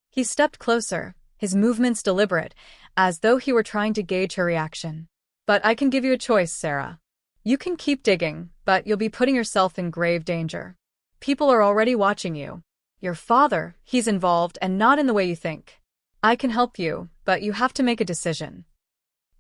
He stepped closer, his movements deliberate, as though he were trying to gauge her reaction. But I can give you a choice, Sarah. You can keep digging, but you'll be putting yourself in grave danger. People are already watching you. Your father, he's involved and not in the way you think. I can help you, but you have to make a decision.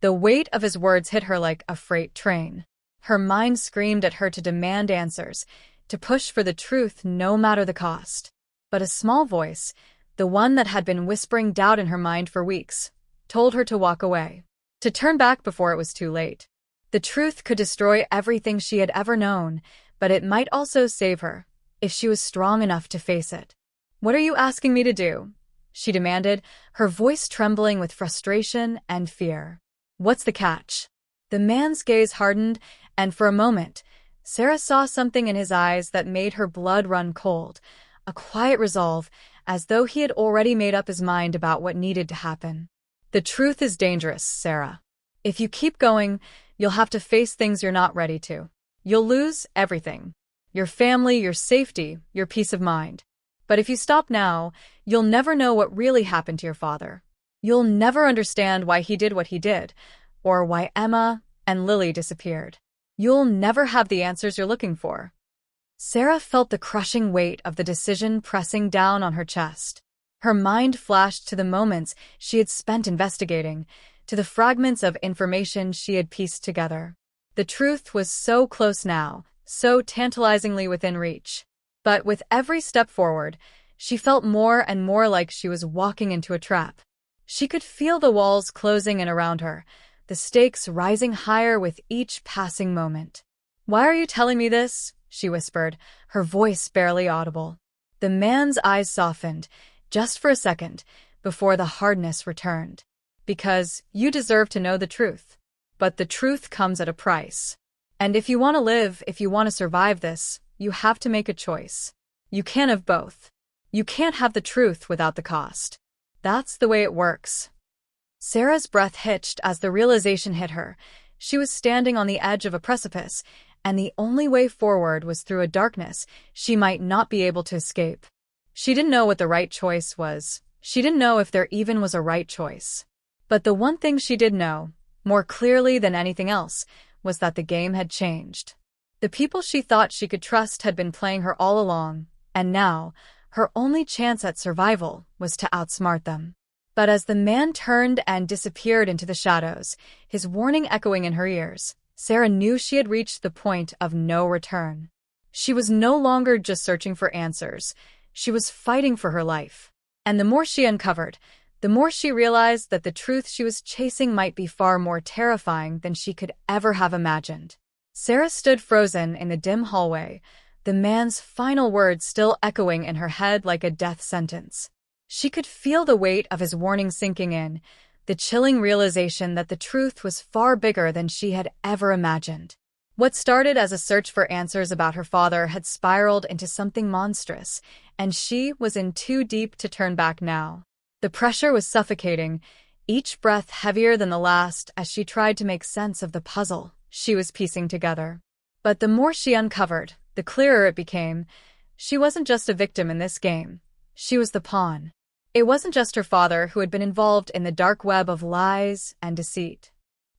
The weight of his words hit her like a freight train. Her mind screamed at her to demand answers, to push for the truth no matter the cost. But a small voice, the one that had been whispering doubt in her mind for weeks, told her to walk away, to turn back before it was too late. The truth could destroy everything she had ever known, but it might also save her, if she was strong enough to face it. What are you asking me to do? She demanded, her voice trembling with frustration and fear. What's the catch? The man's gaze hardened, and for a moment, Sarah saw something in his eyes that made her blood run cold, a quiet resolve, as though he had already made up his mind about what needed to happen. The truth is dangerous, Sarah. If you keep going, you'll have to face things you're not ready to. You'll lose everything. Your family, your safety, your peace of mind. But if you stop now, you'll never know what really happened to your father. You'll never understand why he did what he did, or why Emma and Lily disappeared. You'll never have the answers you're looking for. Sarah felt the crushing weight of the decision pressing down on her chest. Her mind flashed to the moments she had spent investigating, to the fragments of information she had pieced together. The truth was so close now, so tantalizingly within reach. But with every step forward, she felt more and more like she was walking into a trap. She could feel the walls closing in around her, the stakes rising higher with each passing moment. Why are you telling me this? She whispered, her voice barely audible. The man's eyes softened, just for a second, before the hardness returned. Because you deserve to know the truth. But the truth comes at a price. And if you want to live, if you want to survive this, you have to make a choice. You can't have both. You can't have the truth without the cost. That's the way it works. Sarah's breath hitched as the realization hit her. She was standing on the edge of a precipice, and the only way forward was through a darkness she might not be able to escape. She didn't know what the right choice was. She didn't know if there even was a right choice. But the one thing she did know, more clearly than anything else, was that the game had changed. The people she thought she could trust had been playing her all along, and now, her only chance at survival was to outsmart them. But as the man turned and disappeared into the shadows, his warning echoing in her ears, Sarah knew she had reached the point of no return. She was no longer just searching for answers. She was fighting for her life. And the more she uncovered, the more she realized that the truth she was chasing might be far more terrifying than she could ever have imagined. Sarah stood frozen in the dim hallway, the man's final words still echoing in her head like a death sentence. She could feel the weight of his warning sinking in, the chilling realization that the truth was far bigger than she had ever imagined. What started as a search for answers about her father had spiraled into something monstrous, and she was in too deep to turn back now. The pressure was suffocating, each breath heavier than the last as she tried to make sense of the puzzle she was piecing together. But the more she uncovered, the clearer it became. She wasn't just a victim in this game. She was the pawn. It wasn't just her father who had been involved in the dark web of lies and deceit.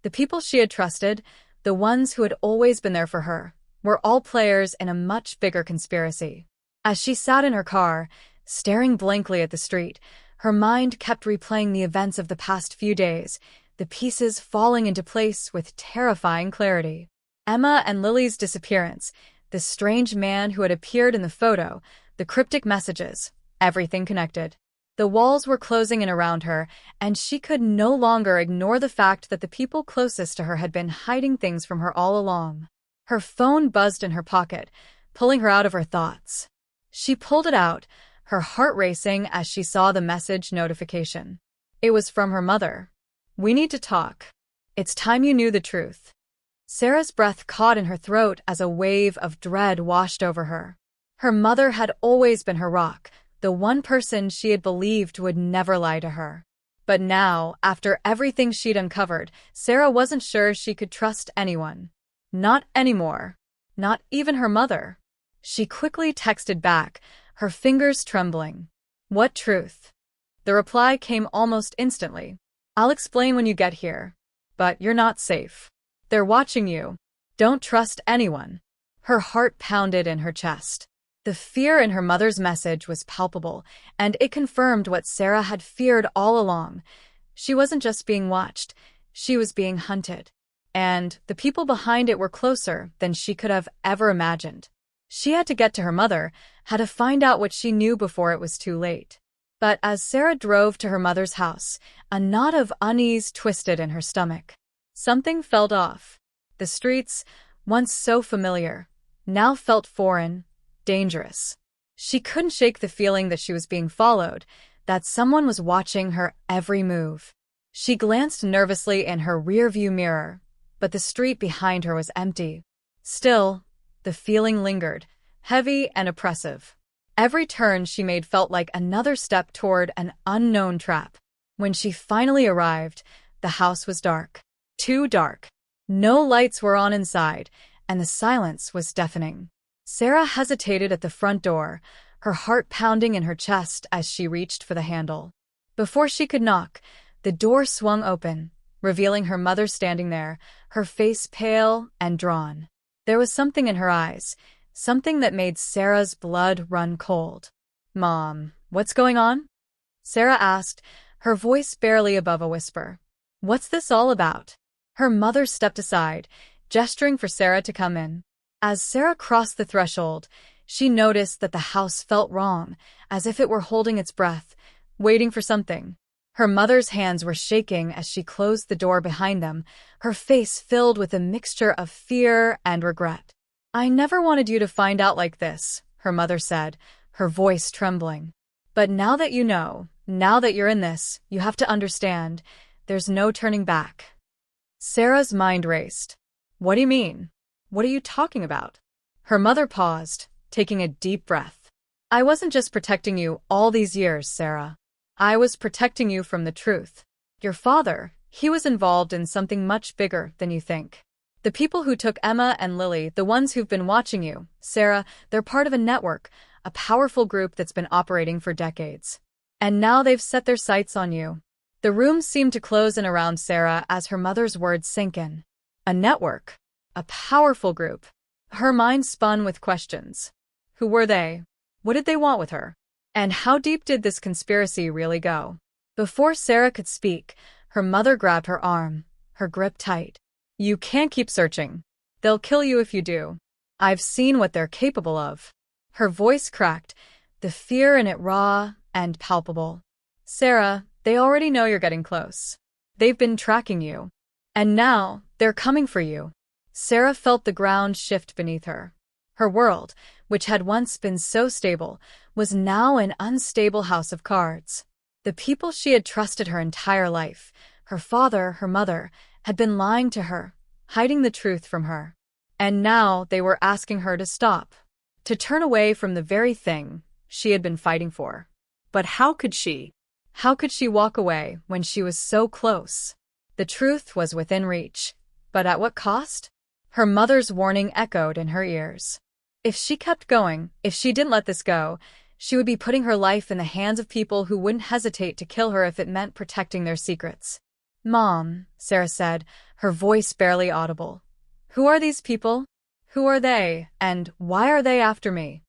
The people she had trusted, the ones who had always been there for her, were all players in a much bigger conspiracy. As she sat in her car, staring blankly at the street, her mind kept replaying the events of the past few days, the pieces falling into place with terrifying clarity. Emma and Lily's disappearance, the strange man who had appeared in the photo, the cryptic messages, everything connected. The walls were closing in around her, and she could no longer ignore the fact that the people closest to her had been hiding things from her all along. Her phone buzzed in her pocket, pulling her out of her thoughts. She pulled it out, her heart racing as she saw the message notification. It was from her mother. "We need to talk. It's time you knew the truth." Sarah's breath caught in her throat as a wave of dread washed over her. Her mother had always been her rock, the one person she had believed would never lie to her. But now, after everything she'd uncovered, Sarah wasn't sure she could trust anyone. Not anymore. Not even her mother. She quickly texted back, her fingers trembling. "What truth?" The reply came almost instantly. "I'll explain when you get here. But you're not safe. They're watching you. Don't trust anyone." Her heart pounded in her chest. The fear in her mother's message was palpable, and it confirmed what Sarah had feared all along. She wasn't just being watched, she was being hunted. And the people behind it were closer than she could have ever imagined. She had to get to her mother, had to find out what she knew before it was too late. But as Sarah drove to her mother's house, a knot of unease twisted in her stomach. Something felt off. The streets, once so familiar, now felt foreign, dangerous. She couldn't shake the feeling that she was being followed, that someone was watching her every move. She glanced nervously in her rearview mirror, but the street behind her was empty. Still, the feeling lingered, heavy and oppressive. Every turn she made felt like another step toward an unknown trap. When she finally arrived, the house was dark. Too dark. No lights were on inside, and the silence was deafening. Sarah hesitated at the front door, her heart pounding in her chest as she reached for the handle. Before she could knock, the door swung open, revealing her mother standing there, her face pale and drawn. There was something in her eyes, something that made Sarah's blood run cold. "Mom, what's going on?" Sarah asked, her voice barely above a whisper. "What's this all about?" Her mother stepped aside, gesturing for Sarah to come in. As Sarah crossed the threshold, she noticed that the house felt wrong, as if it were holding its breath, waiting for something. Her mother's hands were shaking as she closed the door behind them, her face filled with a mixture of fear and regret. "I never wanted you to find out like this," her mother said, her voice trembling. "But now that you know, now that you're in this, you have to understand, there's no turning back." Sarah's mind raced. "What do you mean? What are you talking about?" Her mother paused, taking a deep breath. "I wasn't just protecting you all these years, Sarah. I was protecting you from the truth. Your father, he was involved in something much bigger than you think. The people who took Emma and Lily, the ones who've been watching you, Sarah, they're part of a network, a powerful group that's been operating for decades. And now they've set their sights on you." The room seemed to close in around Sarah as her mother's words sank in. A network. A powerful group. Her mind spun with questions. Who were they? What did they want with her? And how deep did this conspiracy really go? Before Sarah could speak, her mother grabbed her arm, her grip tight. You can't keep searching. They'll kill you if you do. I've seen what they're capable of. Her voice cracked, the fear in it raw and palpable. Sarah, they already know you're getting close. They've been tracking you. And now, they're coming for you. Sarah felt the ground shift beneath her. Her world, which had once been so stable, was now an unstable house of cards. The people she had trusted her entire life, her father, her mother, had been lying to her, hiding the truth from her. And now they were asking her to stop, to turn away from the very thing she had been fighting for. But how could she? How could she walk away when she was so close? The truth was within reach, but at what cost? Her mother's warning echoed in her ears. If she kept going, if she didn't let this go, she would be putting her life in the hands of people who wouldn't hesitate to kill her if it meant protecting their secrets. Mom, Sarah said, her voice barely audible. Who are these people? Who are they, and why are they after me?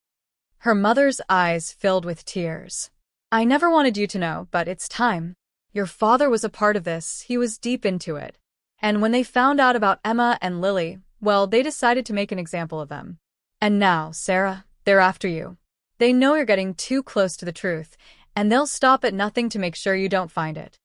Her mother's eyes filled with tears. I never wanted you to know, but it's time. Your father was a part of this, he was deep into it. And when they found out about Emma and Lily, well, they decided to make an example of them. And now, Sarah, they're after you. They know you're getting too close to the truth, and they'll stop at nothing to make sure you don't find it.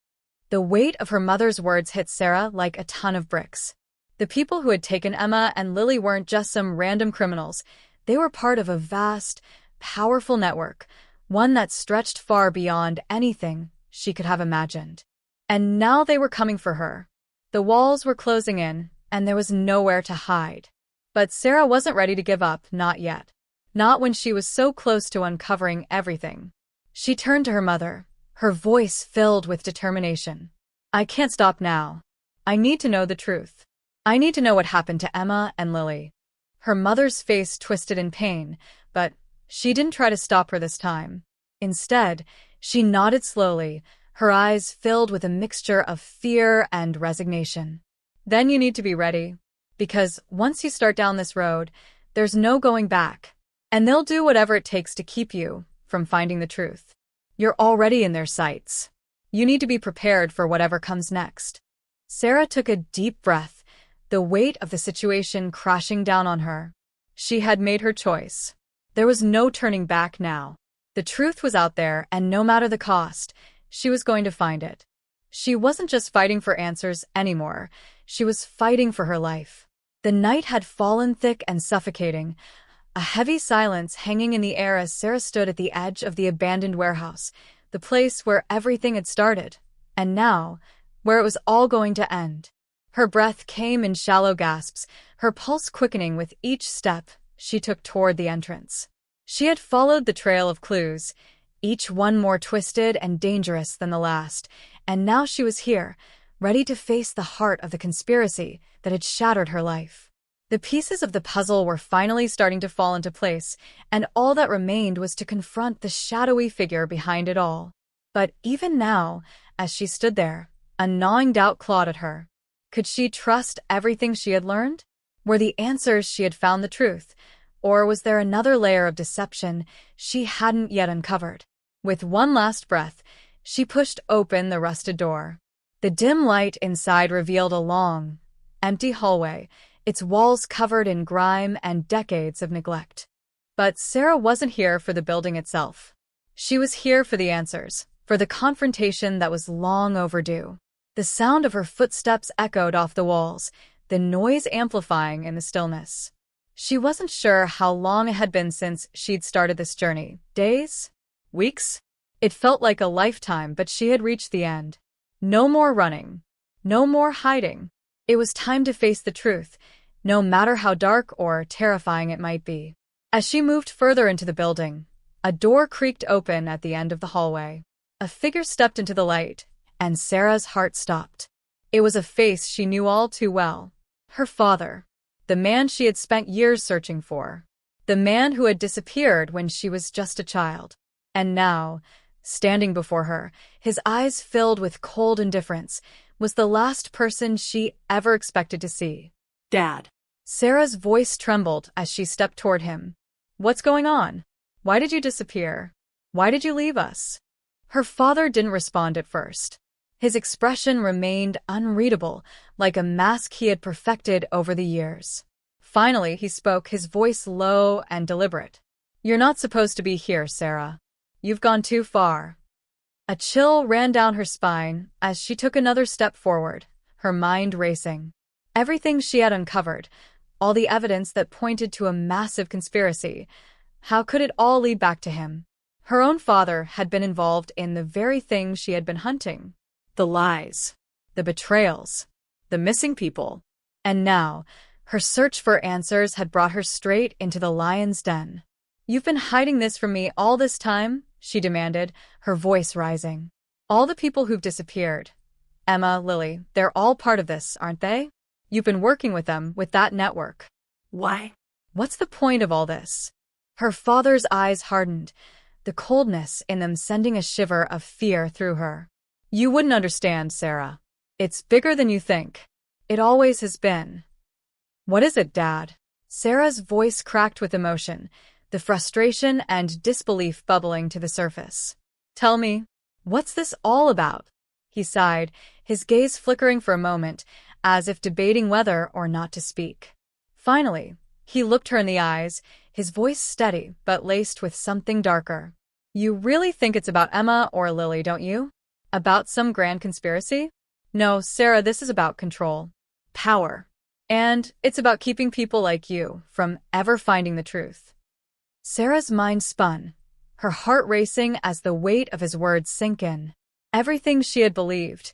The weight of her mother's words hit Sarah like a ton of bricks. The people who had taken Emma and Lily weren't just some random criminals. They were part of a vast, powerful network, one that stretched far beyond anything she could have imagined. And now they were coming for her. The walls were closing in, and there was nowhere to hide. But Sarah wasn't ready to give up, not yet. Not when she was so close to uncovering everything. She turned to her mother, her voice filled with determination. I can't stop now. I need to know the truth. I need to know what happened to Emma and Lily. Her mother's face twisted in pain, but she didn't try to stop her this time. Instead, she nodded slowly, her eyes filled with a mixture of fear and resignation. Then you need to be ready, because once you start down this road, there's no going back, and they'll do whatever it takes to keep you from finding the truth. You're already in their sights. You need to be prepared for whatever comes next. Sarah took a deep breath, the weight of the situation crashing down on her. She had made her choice. There was no turning back now. The truth was out there, and no matter the cost, she was going to find it. She wasn't just fighting for answers anymore. She was fighting for her life. The night had fallen thick and suffocating, a heavy silence hanging in the air as Sarah stood at the edge of the abandoned warehouse, the place where everything had started, and now, where it was all going to end. Her breath came in shallow gasps, her pulse quickening with each step she took toward the entrance. She had followed the trail of clues, each one more twisted and dangerous than the last, and now she was here, ready to face the heart of the conspiracy that had shattered her life. The pieces of the puzzle were finally starting to fall into place, and all that remained was to confront the shadowy figure behind it all. But even now, as she stood there, a gnawing doubt clawed at her. Could she trust everything she had learned? Were the answers she had found the truth? Or was there another layer of deception she hadn't yet uncovered? With one last breath, she pushed open the rusted door. The dim light inside revealed a long, empty hallway, its walls covered in grime and decades of neglect. But Sarah wasn't here for the building itself. She was here for the answers, for the confrontation that was long overdue. The sound of her footsteps echoed off the walls, the noise amplifying in the stillness. She wasn't sure how long it had been since she'd started this journey. Days? Weeks? It felt like a lifetime, but she had reached the end. No more running. No more hiding. It was time to face the truth, no matter how dark or terrifying it might be. As she moved further into the building, a door creaked open at the end of the hallway. A figure stepped into the light, and Sarah's heart stopped. It was a face she knew all too well. Her father. The man she had spent years searching for. The man who had disappeared when she was just a child. And now, standing before her, his eyes filled with cold indifference, was the last person she ever expected to see. Dad. Sarah's voice trembled as she stepped toward him. What's going on? Why did you disappear? Why did you leave us? Her father didn't respond at first. His expression remained unreadable, like a mask he had perfected over the years. Finally, he spoke, his voice low and deliberate. You're not supposed to be here, Sarah. You've gone too far. A chill ran down her spine as she took another step forward, her mind racing. Everything she had uncovered, all the evidence that pointed to a massive conspiracy, how could it all lead back to him? Her own father had been involved in the very thing she had been hunting. The lies, the betrayals, the missing people. And now, her search for answers had brought her straight into the lion's den. You've been hiding this from me all this time? She demanded, her voice rising. All the people who've disappeared. Emma, Lily, they're all part of this, aren't they? You've been working with them, with that network. Why? What's the point of all this? Her father's eyes hardened, the coldness in them sending a shiver of fear through her. You wouldn't understand, Sarah. It's bigger than you think. It always has been. What is it, Dad? Sarah's voice cracked with emotion, the frustration and disbelief bubbling to the surface. Tell me, what's this all about? He sighed, his gaze flickering for a moment, as if debating whether or not to speak. Finally, he looked her in the eyes, his voice steady but laced with something darker. You really think it's about Emma or Lily, don't you? About some grand conspiracy? No, Sarah, this is about control. Power. And it's about keeping people like you from ever finding the truth. Sarah's mind spun, her heart racing as the weight of his words sank in. Everything she had believed,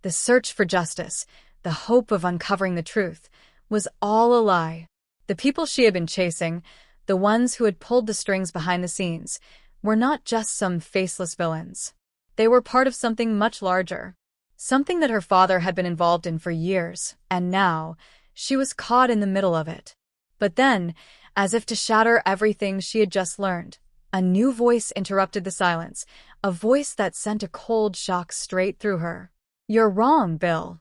the search for justice, the hope of uncovering the truth, was all a lie. The people she had been chasing, the ones who had pulled the strings behind the scenes, were not just some faceless villains. They were part of something much larger, something that her father had been involved in for years, and now she was caught in the middle of it. But then, as if to shatter everything she had just learned, a new voice interrupted the silence, a voice that sent a cold shock straight through her. You're wrong, Bill,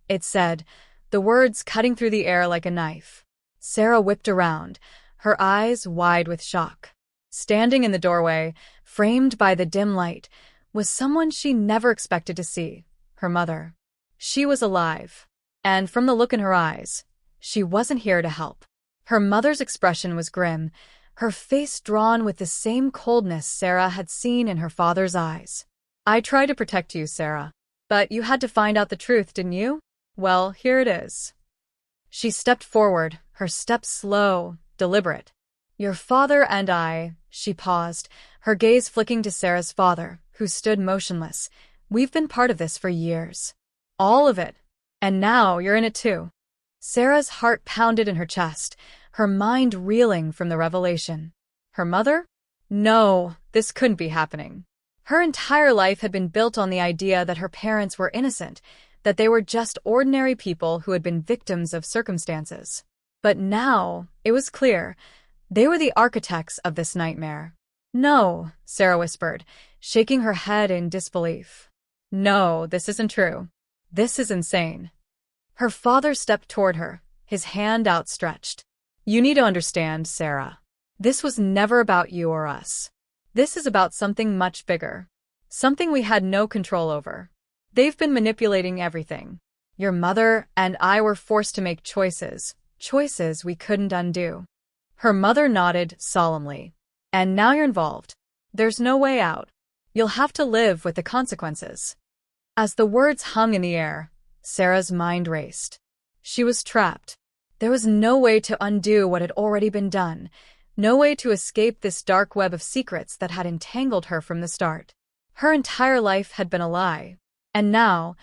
it said, the words cutting through the air like a knife. Sarah whipped around, her eyes wide with shock. Standing in the doorway, framed by the dim light, was someone she never expected to see, her mother. She was alive, and from the look in her eyes, she wasn't here to help. Her mother's expression was grim, her face drawn with the same coldness Sarah had seen in her father's eyes. I tried to protect you, Sarah, but you had to find out the truth, didn't you? Well, here it is. She stepped forward, her step slow, deliberate. Your father and I, she paused, her gaze flicking to Sarah's father, who stood motionless. We've been part of this for years. All of it. And now you're in it too. Sarah's heart pounded in her chest, her mind reeling from the revelation. Her mother? No, this couldn't be happening. Her entire life had been built on the idea that her parents were innocent, that they were just ordinary people who had been victims of circumstances. But now, it was clear, they were the architects of this nightmare. No, Sarah whispered, shaking her head in disbelief. No, this isn't true. This is insane. Her father stepped toward her, his hand outstretched. You need to understand, Sarah. This was never about you or us. This is about something much bigger. Something we had no control over. They've been manipulating everything. Your mother and I were forced to make choices we couldn't undo. Her mother nodded solemnly. And now you're involved. There's no way out. You'll have to live with the consequences. As the words hung in the air, Sarah's mind raced. She was trapped. There was no way to undo what had already been done, no way to escape this dark web of secrets that had entangled her from the start. Her entire life had been a lie, and now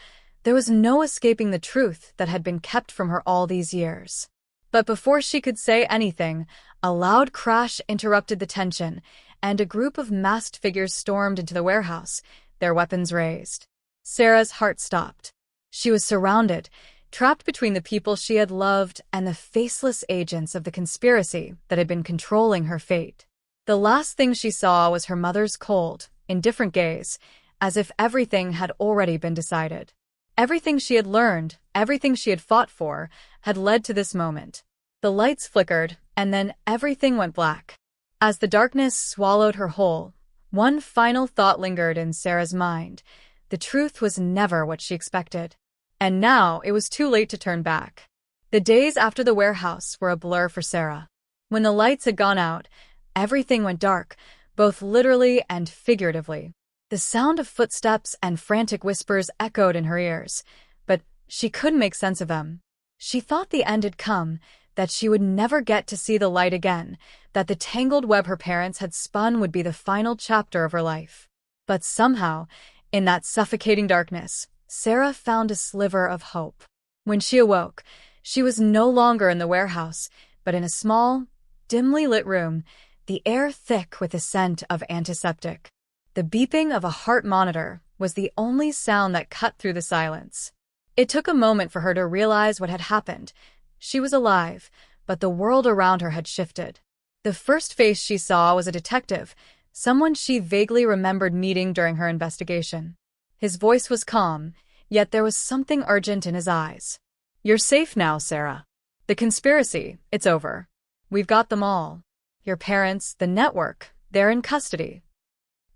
there was no escaping the truth that had been kept from her all these years. But before she could say anything, a loud crash interrupted the tension, and a group of masked figures stormed into the warehouse, their weapons raised. Sarah's heart stopped. She was surrounded, trapped between the people she had loved and the faceless agents of the conspiracy that had been controlling her fate. The last thing she saw was her mother's cold, indifferent gaze, as if everything had already been decided. Everything she had learned, everything she had fought for, had led to this moment. The lights flickered, and then everything went black. As the darkness swallowed her whole, one final thought lingered in Sarah's mind. The truth was never what she expected. And now it was too late to turn back. The days after the warehouse were a blur for Sarah. When the lights had gone out, everything went dark, both literally and figuratively. The sound of footsteps and frantic whispers echoed in her ears, but she couldn't make sense of them. She thought the end had come, that she would never get to see the light again, that the tangled web her parents had spun would be the final chapter of her life. But somehow, in that suffocating darkness, Sarah found a sliver of hope. When she awoke, she was no longer in the warehouse, but in a small, dimly lit room, the air thick with the scent of antiseptic. The beeping of a heart monitor was the only sound that cut through the silence. It took a moment for her to realize what had happened. She was alive, but the world around her had shifted. The first face she saw was a detective, someone she vaguely remembered meeting during her investigation. His voice was calm, yet there was something urgent in his eyes. "You're safe now, Sarah. The conspiracy, it's over. We've got them all. Your parents, the network, they're in custody."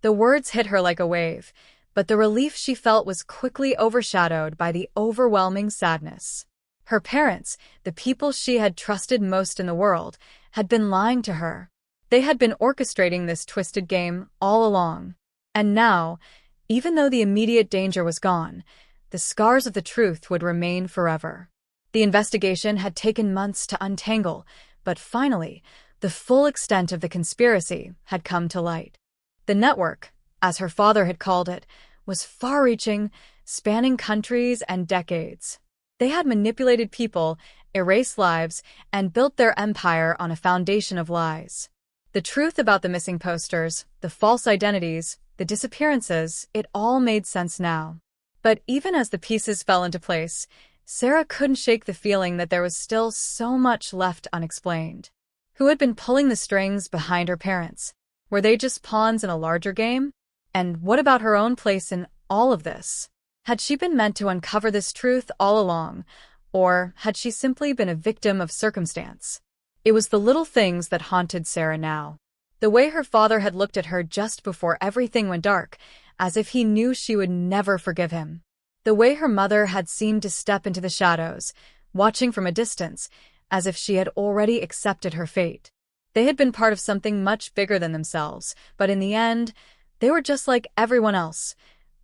The words hit her like a wave, but the relief she felt was quickly overshadowed by the overwhelming sadness. Her parents, the people she had trusted most in the world, had been lying to her. They had been orchestrating this twisted game all along. And now, even though the immediate danger was gone, the scars of the truth would remain forever. The investigation had taken months to untangle, but finally, the full extent of the conspiracy had come to light. The network, as her father had called it, was far-reaching, spanning countries and decades. They had manipulated people, erased lives, and built their empire on a foundation of lies. The truth about the missing posters, the false identities, the disappearances, it all made sense now. But even as the pieces fell into place, Sarah couldn't shake the feeling that there was still so much left unexplained. Who had been pulling the strings behind her parents? Were they just pawns in a larger game? And what about her own place in all of this? Had she been meant to uncover this truth all along, or had she simply been a victim of circumstance? It was the little things that haunted Sarah now. The way her father had looked at her just before everything went dark, as if he knew she would never forgive him. The way her mother had seemed to step into the shadows, watching from a distance, as if she had already accepted her fate. They had been part of something much bigger than themselves, but in the end, they were just like everyone else,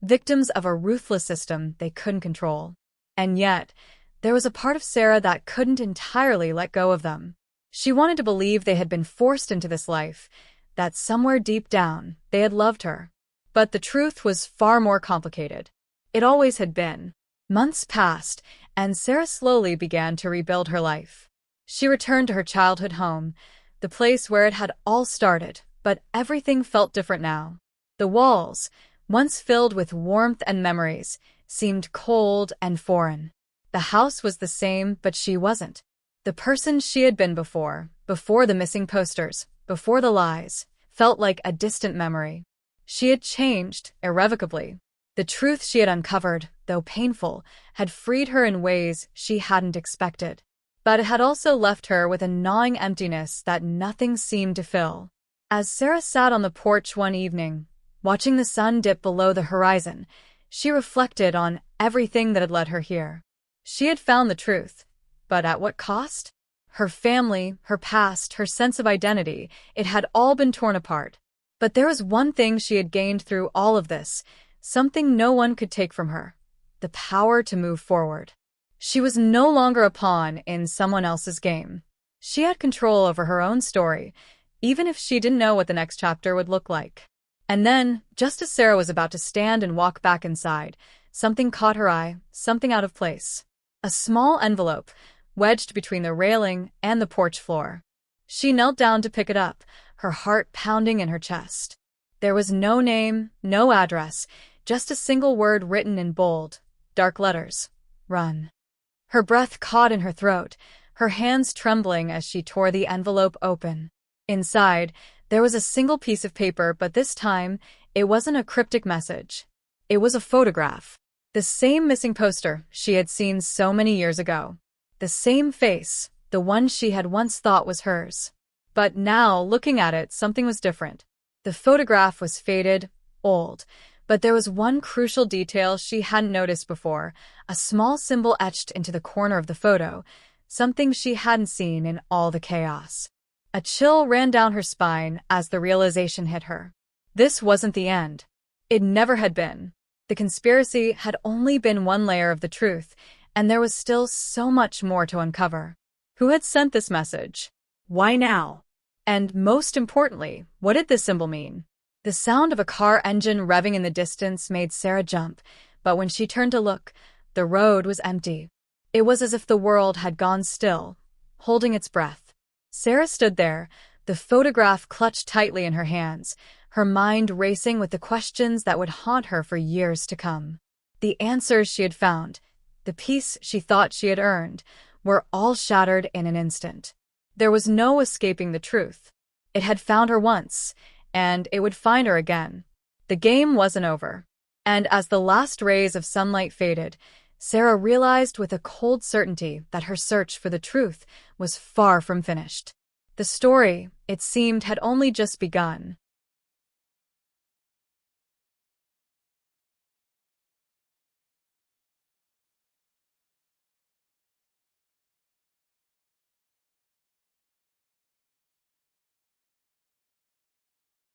victims of a ruthless system they couldn't control. And yet, there was a part of Sarah that couldn't entirely let go of them. She wanted to believe they had been forced into this life, that somewhere deep down, they had loved her. But the truth was far more complicated. It always had been. Months passed, and Sarah slowly began to rebuild her life. She returned to her childhood home, the place where it had all started, but everything felt different now. The walls, once filled with warmth and memories, seemed cold and foreign. The house was the same, but she wasn't. The person she had been before the missing posters, before the lies, felt like a distant memory. She had changed, irrevocably. The truth she had uncovered, though painful, had freed her in ways she hadn't expected. But it had also left her with a gnawing emptiness that nothing seemed to fill. As Sarah sat on the porch one evening, watching the sun dip below the horizon, she reflected on everything that had led her here. She had found the truth, but at what cost? Her family, her past, her sense of identity, it had all been torn apart. But there was one thing she had gained through all of this, something no one could take from her: the power to move forward. She was no longer a pawn in someone else's game. She had control over her own story, even if she didn't know what the next chapter would look like. And then, just as Sarah was about to stand and walk back inside, something caught her eye, something out of place. A small envelope, wedged between the railing and the porch floor. She knelt down to pick it up, her heart pounding in her chest. There was no name, no address, just a single word written in bold, dark letters: run. Her breath caught in her throat, her hands trembling as she tore the envelope open. Inside, there was a single piece of paper, but this time, it wasn't a cryptic message. It was a photograph. The same missing poster she had seen so many years ago. The same face, the one she had once thought was hers. But now, looking at it, something was different. The photograph was faded, old, but there was one crucial detail she hadn't noticed before, a small symbol etched into the corner of the photo, something she hadn't seen in all the chaos. A chill ran down her spine as the realization hit her. This wasn't the end. It never had been. The conspiracy had only been one layer of the truth, and there was still so much more to uncover. Who had sent this message? Why now? And most importantly, what did this symbol mean? The sound of a car engine revving in the distance made Sarah jump, but when she turned to look, the road was empty. It was as if the world had gone still, holding its breath. Sarah stood there, the photograph clutched tightly in her hands, her mind racing with the questions that would haunt her for years to come. The answers she had found, the peace she thought she had earned, were all shattered in an instant. There was no escaping the truth. It had found her once, and it would find her again. The game wasn't over. And as the last rays of sunlight faded, Sarah realized with a cold certainty that her search for the truth was far from finished. The story, it seemed, had only just begun.